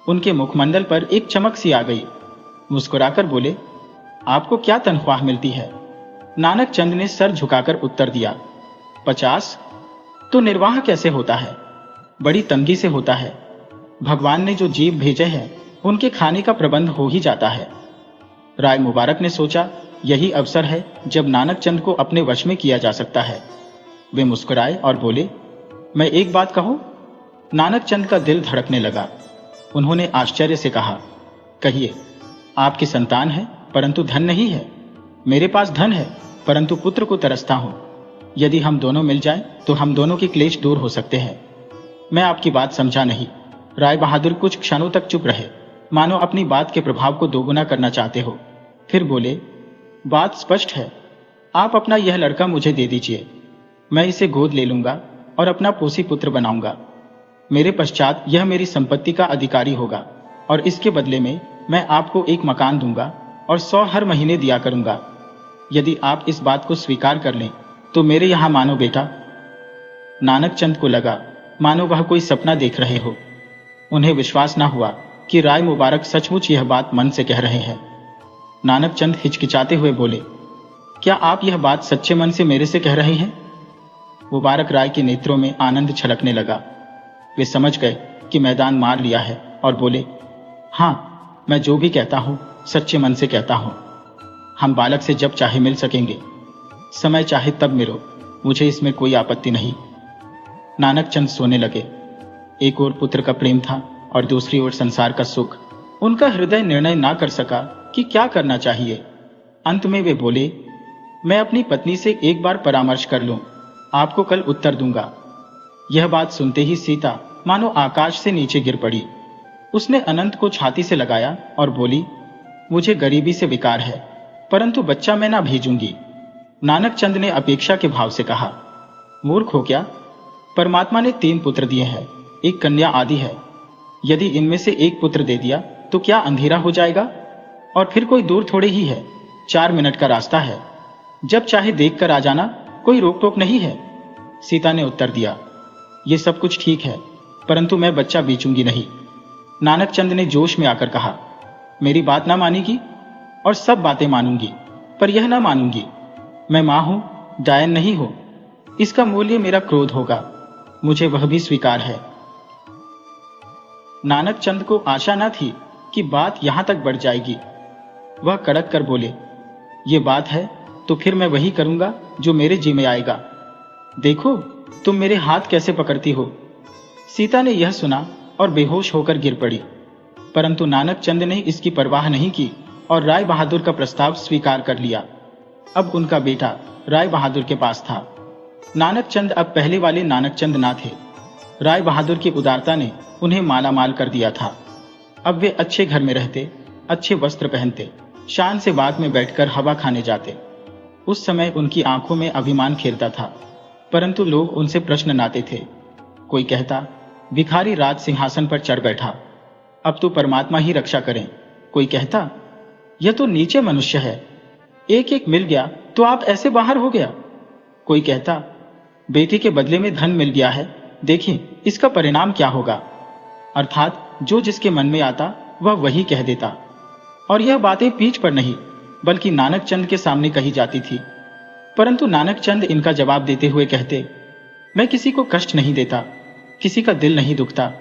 उनके मुखमंडल पर एक चमक सी आ गई। मुस्कुराकर बोले, आपको क्या तनख्वाह मिलती है? नानक चंद ने सर झुकाकर उत्तर दिया, 50। तो निर्वाह कैसे होता है? बड़ी तंगी से होता है। भगवान ने जो जीव भेजे हैं उनके खाने का प्रबंध हो ही जाता है। राय मुबारक ने सोचा, यही अवसर है जब नानक चंद को अपने वश में किया जा सकता है। वे मुस्कुराए और बोले, मैं एक बात कहूं? नानक चंद का दिल धड़कने लगा। उन्होंने आश्चर्य से कहा, कहिए। आपकी संतान है परंतु धन नहीं है। मेरे पास धन है परंतु पुत्र को तरसता हूं। यदि हम दोनों मिल जाएं तो हम दोनों के क्लेश दूर हो सकते हैं। मैं आपकी बात समझा नहीं। राय बहादुर कुछ क्षणों तक चुप रहे, मानो अपनी बात के प्रभाव को दोगुना करना चाहते हो। फिर बोले, बात स्पष्ट है। आप अपना यह लड़का मुझे दे दीजिए। मैं इसे गोद ले लूंगा और अपना पोसी पुत्र बनाऊंगा। मेरे पश्चात यह मेरी संपत्ति का अधिकारी होगा और इसके बदले में मैं आपको एक मकान दूंगा और 100 हर महीने दिया करूंगा। यदि आप इस बात को स्वीकार कर लें तो मेरे यहां मानो बेटा। नानक चंद को लगा मानो वह कोई सपना देख रहे हो। उन्हें विश्वास न हुआ कि राय मुबारक सचमुच यह बात मन से कह रहे हैं। नानक चंद हिचकिचाते हुए बोले, क्या आप यह बात सच्चे मन से मेरे से कह रहे हैं? मुबारक राय के नेत्रों में आनंद छलकने लगा। वे समझ गए कि मैदान मार लिया है और बोले, हां, मैं जो भी कहता हूं सच्चे मन से कहता हूं। हम बालक से जब चाहे मिल सकेंगे। समय चाहे तब मिलो, मुझे इसमें कोई आपत्ति नहीं। नानक चंद सोने लगे। एक ओर पुत्र का प्रेम था और दूसरी ओर संसार का सुख। उनका हृदय निर्णय ना कर सका कि क्या करना चाहिए। अंत में वे बोले, मैं अपनी पत्नी से एक बार परामर्श कर लूं, आपको कल उत्तर दूंगा। यह बात सुनते ही सीता मानो आकाश से नीचे गिर पड़ी। उसने अनंत को छाती से लगाया और बोली, मुझे गरीबी से विकार है, परंतु बच्चा मैं ना भेजूंगी। नानक चंद ने अपेक्षा के भाव से कहा, मूर्ख हो क्या? परमात्मा ने 3 पुत्र दिए हैं, एक कन्या आदि है। यदि इनमें से एक पुत्र दे दिया तो क्या अंधेरा हो जाएगा? और फिर कोई दूर थोड़े ही है, 4 मिनट का रास्ता है। जब चाहे देख कर आ जाना, कोई रोक टोक नहीं है। सीता ने उत्तर दिया, ये सब कुछ ठीक है, परंतु मैं बच्चा बेचूंगी नहीं। नानक चंद ने जोश में आकर कहा, मेरी बात ना मानेगी? और सब बातें मानूंगी, पर यह ना मानूंगी। मैं मां हूं, डायन नहीं हो। इसका मूल्य मेरा क्रोध होगा, मुझे वह भी स्वीकार है। नानक चंद को आशा न थी कि बात यहां तक बढ़ जाएगी। वह कड़क कर बोले, ये बात है तो फिर मैं वही करूंगा जो मेरे जी में आएगा। देखो तुम मेरे हाथ कैसे पकड़ती हो। सीता ने यह सुना और बेहोश होकर गिर पड़ी, परंतु नानक चंद ने इसकी परवाह नहीं की और राय बहादुर का प्रस्ताव स्वीकार कर लिया। अब उनका बेटा राय बहादुर के पास था। नानक चंद अब पहले वाले नानक चंद ना थे। राय बहादुर की उदारता ने उन्हें माला माल कर दिया था। अब वे अच्छे घर में रहते, अच्छे वस्त्र पहनते, शान से बाग में बैठकर हवा खाने जाते। उस समय उनकी आंखों में अभिमान खेलता था, परंतु लोग उनसे प्रश्न नाते थे। कोई कहता, भिखारी राज सिंहासन पर चढ़ बैठा, अब तो परमात्मा ही रक्षा करें। कोई कहता, यह तो नीचे मनुष्य है, एक एक मिल गया तो आप ऐसे बाहर हो गया। कोई कहता, बेटी के बदले में धन मिल गया है, देखिए इसका परिणाम क्या होगा। अर्थात जो जिसके मन में आता वह वही कह देता, और यह बातें पीठ पर नहीं बल्कि नानक चंद के सामने कही जाती थी। परंतु नानक चंद इनका जवाब देते हुए कहते, मैं किसी को कष्ट नहीं देता, किसी का दिल नहीं दुखता,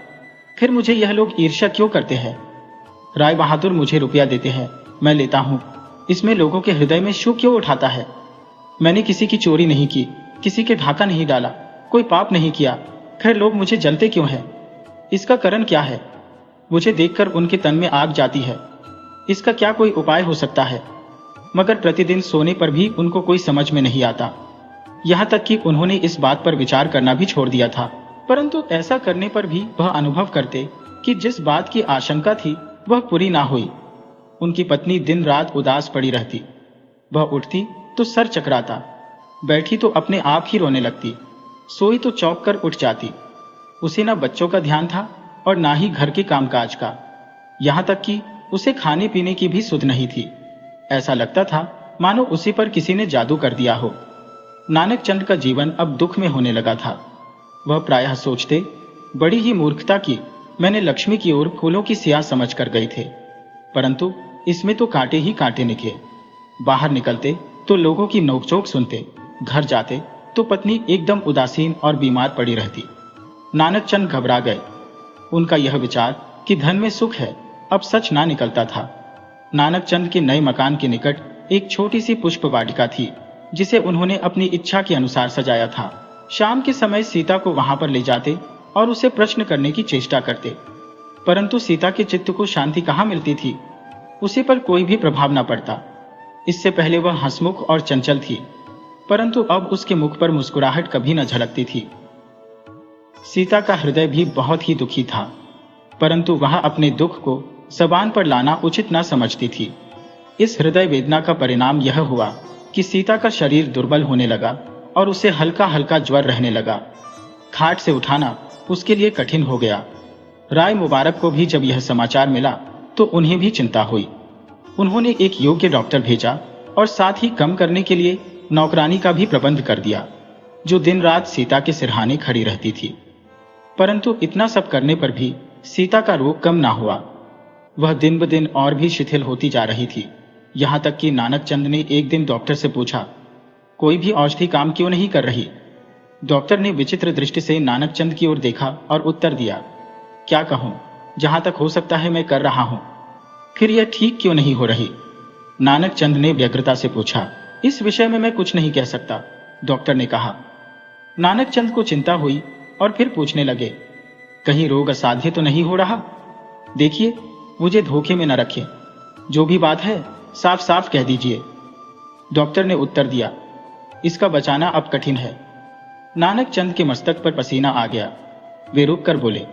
फिर मुझे यह लोग ईर्ष्या क्यों करते हैं। राय बहादुर मुझे रुपया देते हैं, मैं लेता हूं, इसमें लोगों के हृदय में शोक क्यों उठाता है। मैंने किसी की चोरी नहीं की, किसी के ढाका नहीं डाला, कोई पाप नहीं किया, फिर लोग मुझे जलते क्यों हैं। इसका कारण क्या है। मुझे देखकर उनके तन में आग जाती है, इसका क्या कोई उपाय हो सकता है। मगर प्रतिदिन सोने पर भी उनको कोई समझ में नहीं आता। यहां तक कि उन्होंने इस बात पर विचार करना भी छोड़ दिया था। परंतु ऐसा करने पर भी वह अनुभव करते कि जिस बात की आशंका थी वह पूरी ना हुई। उनकी पत्नी दिन रात उदास पड़ी रहती। वह उठती तो सर चकराता, बैठी तो अपने आप ही रोने लगती, सोई तो चौंक कर उठ जाती। उसे ना बच्चों का ध्यान था और ना ही घर के कामकाज का। यहां तक कि उसे खाने पीने की भी सुध नहीं थी। ऐसा लगता था मानो उसी पर किसी ने जादू कर दिया हो। नानक चंद का जीवन अब दुख में होने लगा था। वह प्रायः सोचते, बड़ी ही मूर्खता की मैंने लक्ष्मी की ओर फूलों की सिया समझ कर गए थे, परंतु इसमें तो कांटे ही कांटे निकले। बाहर निकलते तो लोगों की नोकझोंक सुनते, घर जाते तो पत्नी एकदम उदासीन और बीमार पड़ी रहती। नानक चंद घबरा गए। उनका यह विचार कि धन में सुख है अब सच ना निकलता था। नानक चंद के नए मकान के निकट एक छोटी सी पुष्प वाटिका थी, जिसे उन्होंने अपनी इच्छा के अनुसार सजाया था। शाम के समय सीता को वहां पर ले जाते और उसे प्रश्न करने की चेष्टा करते, परंतु सीता के चित्त को शांति कहाँ मिलती थी। उसी पर कोई भी प्रभाव न पड़ता। इससे पहले वह हंसमुख और चंचल थी, परंतु अब उसके मुख पर मुस्कुराहट कभी न झलकती थी। सीता का हृदय भी बहुत ही दुखी था, परंतु वह अपने दुख को जबान पर लाना उचित न समझती थी। इस हृदय वेदना का परिणाम यह हुआ कि सीता का शरीर दुर्बल होने लगा और उसे हल्का हल्का ज्वर रहने लगा। खाट से उठाना उसके लिए कठिन हो गया। राय मुबारक को भी जब यह समाचार मिला तो उन्हें भी चिंता हुई। उन्होंने एक योग्य डॉक्टर भेजा और साथ ही कम करने के लिए नौकरानी का भी प्रबंध कर दिया, जो दिन रात सीता के सिरहाने खड़ी रहती थी। परंतु इतना सब करने पर भी सीता का रोग कम ना हुआ। वह दिन ब दिन और भी शिथिल होती जा रही थी। यहां तक कि नानक चंद ने एक दिन डॉक्टर से पूछा, कोई भी औषधि काम क्यों नहीं कर रही। डॉक्टर ने विचित्र दृष्टि से नानक चंद की ओर देखा और उत्तर दिया, क्या कहूं, जहां तक हो सकता है मैं कर रहा हूं, फिर यह ठीक क्यों नहीं हो रही। नानक चंद ने व्यग्रता से पूछा, इस विषय में मैं कुछ नहीं कह सकता, डॉक्टर ने कहा। नानक चंद को चिंता हुई और फिर पूछने लगे, कहीं रोग असाध्य तो नहीं हो रहा। देखिए, मुझे धोखे में न रखें, जो भी बात है साफ साफ कह दीजिए। डॉक्टर ने उत्तर दिया, इसका बचाना अब कठिन है। नानक चंद के मस्तक पर पसीना आ गया। वे रुक कर बोले,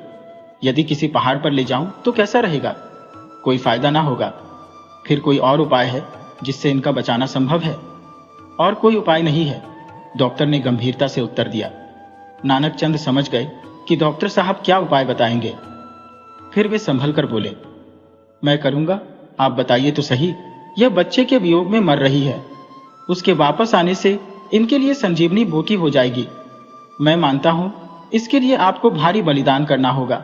यदि किसी पहाड़ पर ले जाऊं तो कैसा रहेगा, कोई फायदा ना होगा। फिर कोई और उपाय है जिससे इनका बचाना संभव है। और कोई उपाय नहीं है, डॉक्टर ने गंभीरता से उत्तर दिया। नानक चंद समझ गए कि डॉक्टर साहब क्या उपाय बताएंगे। फिर वे संभल कर बोले, मैं करूंगा, आप बताइए तो सही। यह बच्चे के वियोग में मर रही है, उसके वापस आने से इनके लिए संजीवनी बूटी हो जाएगी। मैं मानता हूं इसके लिए आपको भारी बलिदान करना होगा,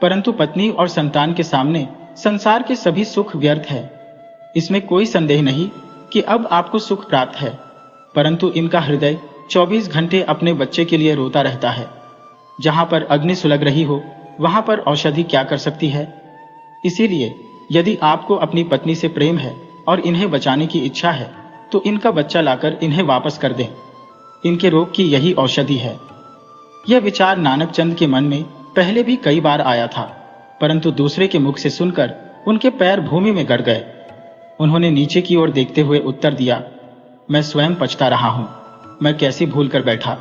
परंतु पत्नी और संतान के सामने संसार के सभी सुख व्यर्थ है। इसमें कोई संदेह नहीं कि अब आपको सुख प्राप्त है, परंतु इनका हृदय 24 घंटे अपने बच्चे के लिए रोता रहता है। जहां पर अग्नि सुलग रही हो वहां पर औषधि क्या कर सकती है। इसीलिए यदि आपको अपनी पत्नी से प्रेम है और इन्हें बचाने की इच्छा है तो इनका बच्चा लाकर इन्हें वापस कर दें। इनके रोग की यही औषधि है। यह विचार नानक चंद के मन में पहले भी कई बार आया था, परंतु दूसरे के मुख से सुनकर उनके पैर भूमि में गड़ गए। उन्होंने नीचे की ओर देखते हुए उत्तर दिया, मैं स्वयं पछता रहा हूं, मैं कैसे भूल कर बैठा।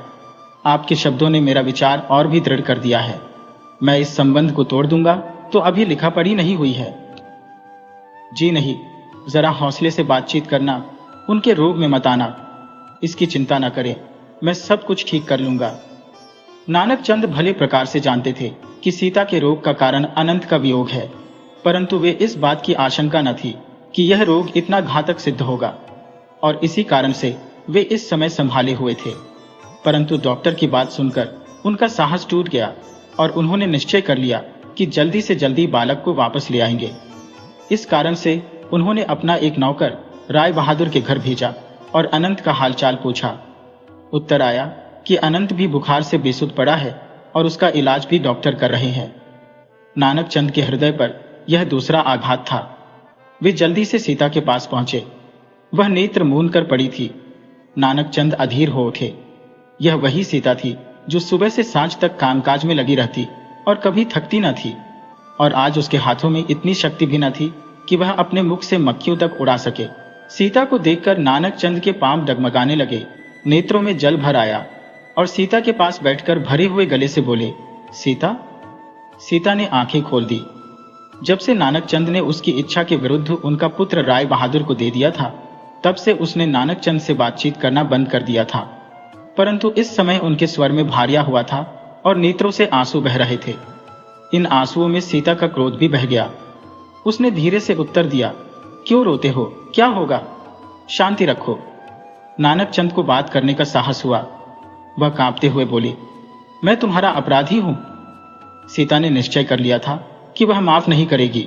आपके शब्दों ने मेरा विचार और भी दृढ़ कर दिया है। मैं इस संबंध को तोड़ दूंगा तो अभी लिखा पढ़ी नहीं हुई है। जी नहीं, जरा हौसले से बातचीत करना, उनके रोग में मत आना। इसकी चिंता न करें, मैं सब कुछ ठीक कर लूंगा। नानक चंद भले प्रकार से जानते थे कि सीता के रोग का कारण अनंत का वियोग है, परंतु वे इस बात की आशंका न थी कि यह रोग इतना घातक सिद्ध होगा, और इसी कारण से वे इस समय संभाले हुए थे। परंतु डॉक्टर की बात सुनकर उनका साहस टूट गया और उन्होंने निश्चय कर लिया कि जल्दी से जल्दी बालक को वापस ले आएंगे। इस कारण से उन्होंने अपना एक नौकर राय बहादुर के घर भेजा और अनंत का हालचाल पूछा। उत्तर आया कि अनंत भी बुखार से बेसुध पड़ा है और उसका इलाज भी डॉक्टर कर रहे हैं। नानक चंद के हृदय पर यह दूसरा आघात था। वे जल्दी से सीता के पास पहुंचे। वह नेत्र मूंद कर पड़ी थी। नानक चंद अधीर हो उठे। यह वही सीता थी जो सुबह से सांझ तक कामकाज में लगी रहती और कभी थकती न थी, और आज उसके हाथों में इतनी शक्ति भी न थी कि वह अपने मुख से मक्खियों तक उड़ा सके। सीता को देखकर नानक चंद के पांव डगमगाने लगे, नेत्रों में जल भर आया और सीता के पास बैठकर भरे हुए गले से बोले, सीता। सीता ने आंखें खोल दी। जब से नानक चंद ने उसकी इच्छा के विरुद्ध उनका पुत्र राय बहादुर को दे दिया था, तब से उसने नानक चंद से बातचीत करना बंद कर दिया था। परंतु इस समय उनके स्वर में भारिया हुआ था और नेत्रों से आंसू बह रहे थे। इन आंसुओं में सीता का क्रोध भी बह गया। उसने धीरे से उत्तर दिया, क्यों रोते हो, क्या होगा? शांति रखो। नानक चंद को बात करने का साहस हुआ। वह कांपते हुए बोली, मैं तुम्हारा अपराधी हूं। सीता ने निश्चय कर लिया था कि वह माफ नहीं करेगी,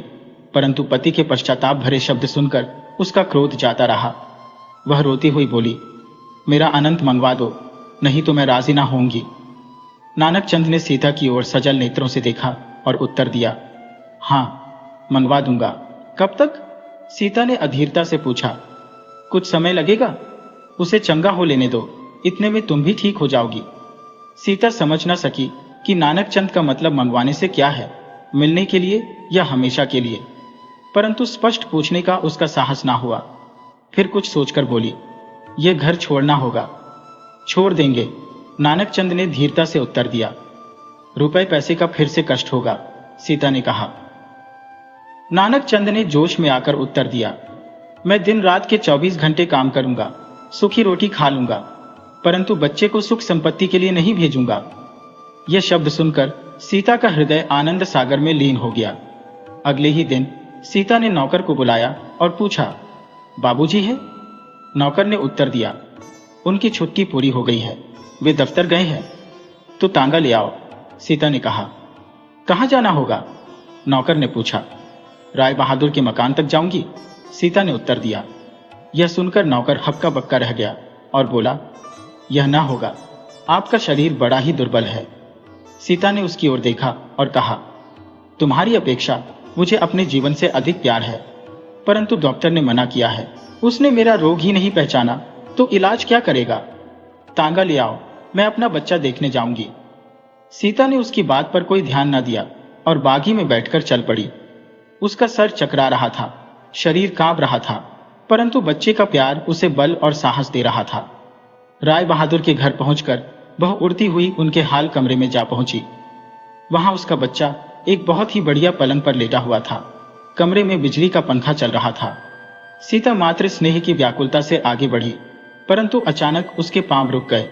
परंतु पति के पश्चाताप भरे शब्द सुनकर उसका क्रोध जाता रहा। वह रोती हुई बोली, मेरा अनंत मंगवा दो, नहीं तो मैं राजी ना होंगी। नानक चंद ने सीता की ओर सजल नेत्रों से देखा और उत्तर दिया, हाँ, मंगवा दूंगा। कब तक? सीता ने अधीरता से पूछा। कुछ समय लगेगा, उसे चंगा हो लेने दो, इतने में तुम भी ठीक हो जाओगी। सीता समझ न सकी कि नानक चंद का मतलब मंगवाने से क्या है, मिलने के लिए या हमेशा के लिए, परंतु स्पष्ट पूछने का उसका साहस ना हुआ। फिर कुछ सोचकर बोली, यह घर छोड़ना होगा। छोड़ देंगे, नानक चंद ने धीरता से उत्तर दिया। रुपए पैसे का फिर से कष्ट होगा, सीता ने कहा। नानक चंद ने जोश में आकर उत्तर दिया, मैं दिन रात के 24 घंटे काम करूंगा, सूखी रोटी खा लूंगा, परंतु बच्चे को सुख संपत्ति के लिए नहीं भेजूंगा। यह शब्द सुनकर सीता का हृदय आनंद सागर में लीन हो गया। अगले ही दिन सीता ने नौकर को बुलाया और पूछा, बाबूजी है? नौकर ने उत्तर दिया, उनकी छुट्टी पूरी हो गई है, वे दफ्तर गए हैं। तो तांगा ले आओ, सीता ने कहा। कहाँ जाना होगा? नौकर ने पूछा। राय बहादुर के मकान तक जाऊंगी, सीता ने उत्तर दिया। यह सुनकर नौकर हक्का बक्का रह गया और बोला, यह ना होगा, आपका शरीर बड़ा ही दुर्बल है। सीता ने उसकी ओर देखा और कहा, तुम्हारी अपेक्षा मुझे अपने जीवन से अधिक प्यार है, परंतु डॉक्टर ने मना किया है। उसने मेरा रोग ही नहीं पहचाना तो इलाज क्या करेगा? तांगा ले आओ, मैं अपना बच्चा देखने जाऊंगी। सीता ने उसकी बात पर कोई ध्यान न दिया और बागी में बैठकर चल पड़ी। उसका सर चकरा रहा था, शरीर कांप रहा था, परंतु बच्चे का प्यार उसे बल और साहस दे रहा था। राय बहादुर के घर पहुंचकर वह उड़ती हुई उनके हाल कमरे में जा पहुंची। वहां उसका बच्चा एक बहुत ही बढ़िया पलंग पर लेटा हुआ था। कमरे में बिजली का पंखा चल रहा था। सीता मातृ स्नेह की व्याकुलता से आगे बढ़ी, परंतु अचानक उसके पांव रुक गए।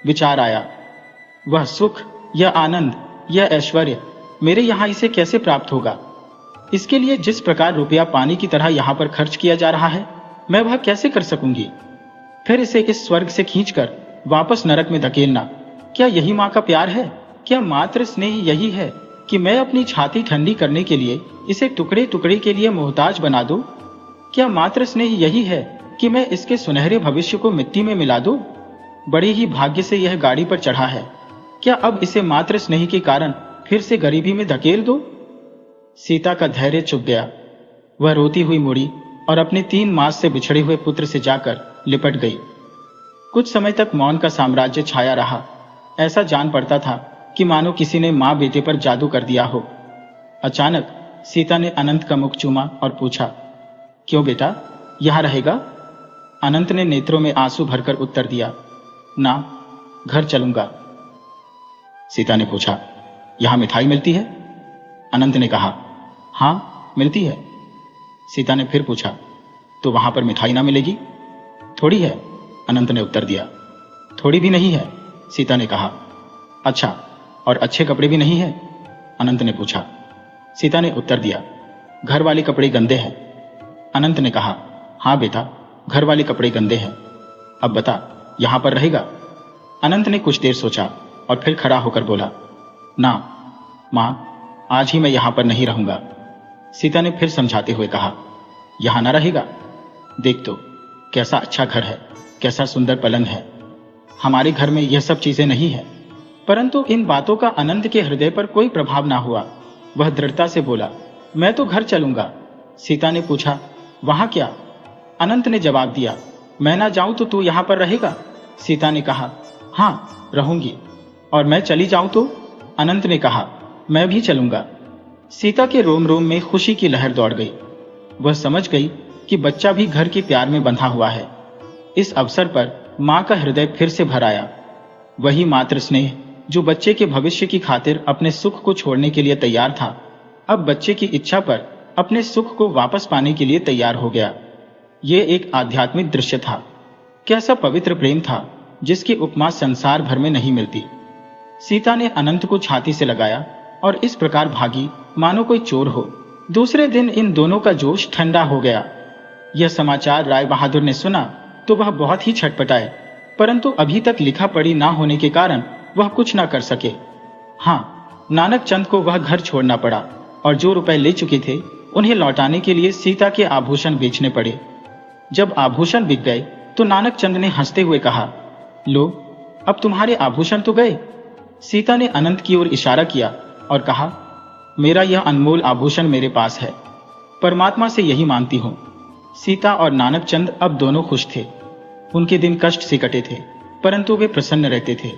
विचार आया, वह सुख, यह आनंद, यह ऐश्वर्य मेरे यहां इसे कैसे प्राप्त होगा? इसके लिए जिस प्रकार रुपया पानी की तरह यहां पर खर्च किया जा रहा है, मैं वह कैसे कर सकूंगी? फिर इसे इस स्वर्ग से खींचकर वापस नरक में धकेलना, क्या यही मां का प्यार है? क्या मातृ स्नेह यही है कि मैं अपनी छाती ठंडी करने के लिए इसे टुकड़े टुकड़े के लिए मोहताज बना दूं? क्या मातृ स्नेह यही है कि मैं इसके सुनहरे भविष्य को मिट्टी में मिला दूं? बड़े ही भाग्य से यह गाड़ी पर चढ़ा है, क्या अब इसे मातृ स्नेह के कारण फिर से गरीबी में धकेल दो? सीता का धैर्य चुक गया। वह रोती हुई मुड़ी और अपने 3 मास से बिछड़े हुए पुत्र से जाकर लिपट गई। कुछ समय तक मौन का साम्राज्य छाया रहा। ऐसा जान पड़ता था कि मानो किसी ने मां बेटे पर जादू कर दिया हो। अचानक सीता ने अनंत का मुख चूमा और पूछा, क्यों बेटा, यहां रहेगा? अनंत ने नेत्रों में आंसू भरकर उत्तर दिया, ना, घर चलूंगा। सीता ने पूछा, यहाँ मिठाई मिलती है? अनंत ने कहा, हाँ मिलती है। सीता ने फिर पूछा, तो वहां पर मिठाई ना मिलेगी? थोड़ी है, अनंत ने उत्तर दिया। थोड़ी भी नहीं है, सीता ने कहा। अच्छा, और अच्छे कपड़े भी नहीं है? अनंत ने पूछा। सीता ने उत्तर दिया, घर वाले कपड़े गंदे हैं। अनंत ने कहा, हाँ बेटा, घर वाले कपड़े गंदे हैं। अब बता, यहां पर रहेगा? अनंत ने कुछ देर सोचा और फिर खड़ा होकर बोला, ना मां, आज ही मैं यहां पर नहीं रहूंगा। सीता ने फिर समझाते हुए कहा, यहां ना रहेगा? देख तो, कैसा अच्छा घर है, कैसा सुंदर पलंग है। हमारे घर में यह सब चीजें नहीं है। परंतु इन बातों का अनंत के हृदय पर कोई प्रभाव ना हुआ। वह दृढ़ता से बोला, मैं तो घर चलूंगा। सीता ने पूछा, वहां क्या? अनंत ने जवाब दिया, मैं ना जाऊं तो तू यहां पर रहेगा? सीता ने कहा, हाँ रहूंगी। और मैं चली जाऊं तो? अनंत ने कहा, मैं भी चलूंगा। सीता के रोम रोम में खुशी की लहर दौड़ गई। वह समझ गई कि बच्चा भी घर के प्यार में बंधा हुआ है। इस अवसर पर मां का हृदय फिर से भर आया। वही मातृ स्नेह जो बच्चे के भविष्य की खातिर अपने सुख को छोड़ने के लिए तैयार था, अब बच्चे की इच्छा पर अपने सुख को वापस पाने के लिए तैयार हो गया। ये एक आध्यात्मिक दृश्य था। कैसा पवित्र प्रेम था जिसकी उपमा संसार भर में नहीं मिलती। सीता ने अनंत को छाती से लगाया और इस प्रकार भागी मानो कोई चोर हो। दूसरे दिन इन दोनों का जोश ठंडा हो गया। यह समाचार राय बहादुर ने सुना तो वह बहुत ही छटपटाए, परंतु अभी तक लिखा पढ़ी ना होने के कारण वह कुछ ना कर सके। हाँ, नानक चंद को वह घर छोड़ना पड़ा और जो रुपए ले चुके थे उन्हें लौटाने के लिए सीता के आभूषण बेचने पड़े। जब आभूषण बिक गए तो नानक चंद ने हंसते हुए कहा, लो, अब तुम्हारे आभूषण तो गए। सीता ने अनंत की ओर इशारा किया और कहा, मेरा यह अनमोल आभूषण मेरे पास है, परमात्मा से यही मांगती हूं। सीता और नानक चंद अब दोनों खुश थे। उनके दिन कष्ट से कटे थे, परंतु वे प्रसन्न रहते थे।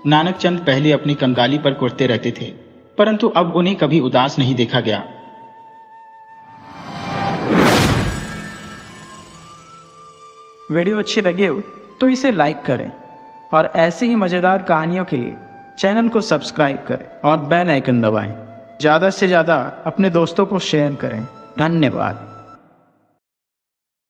नानक चंद पहले अपनी कंगाली पर कुटते रहते थे, परंतु अब उन्हें कभी उदास नहीं देखा गया। वीडियो अच्छी लगी हो तो इसे लाइक करें और ऐसी ही मजेदार कहानियों के लिए चैनल को सब्सक्राइब करें और बेल आइकन दबाएं। ज़्यादा से ज़्यादा अपने दोस्तों को शेयर करें। धन्यवाद।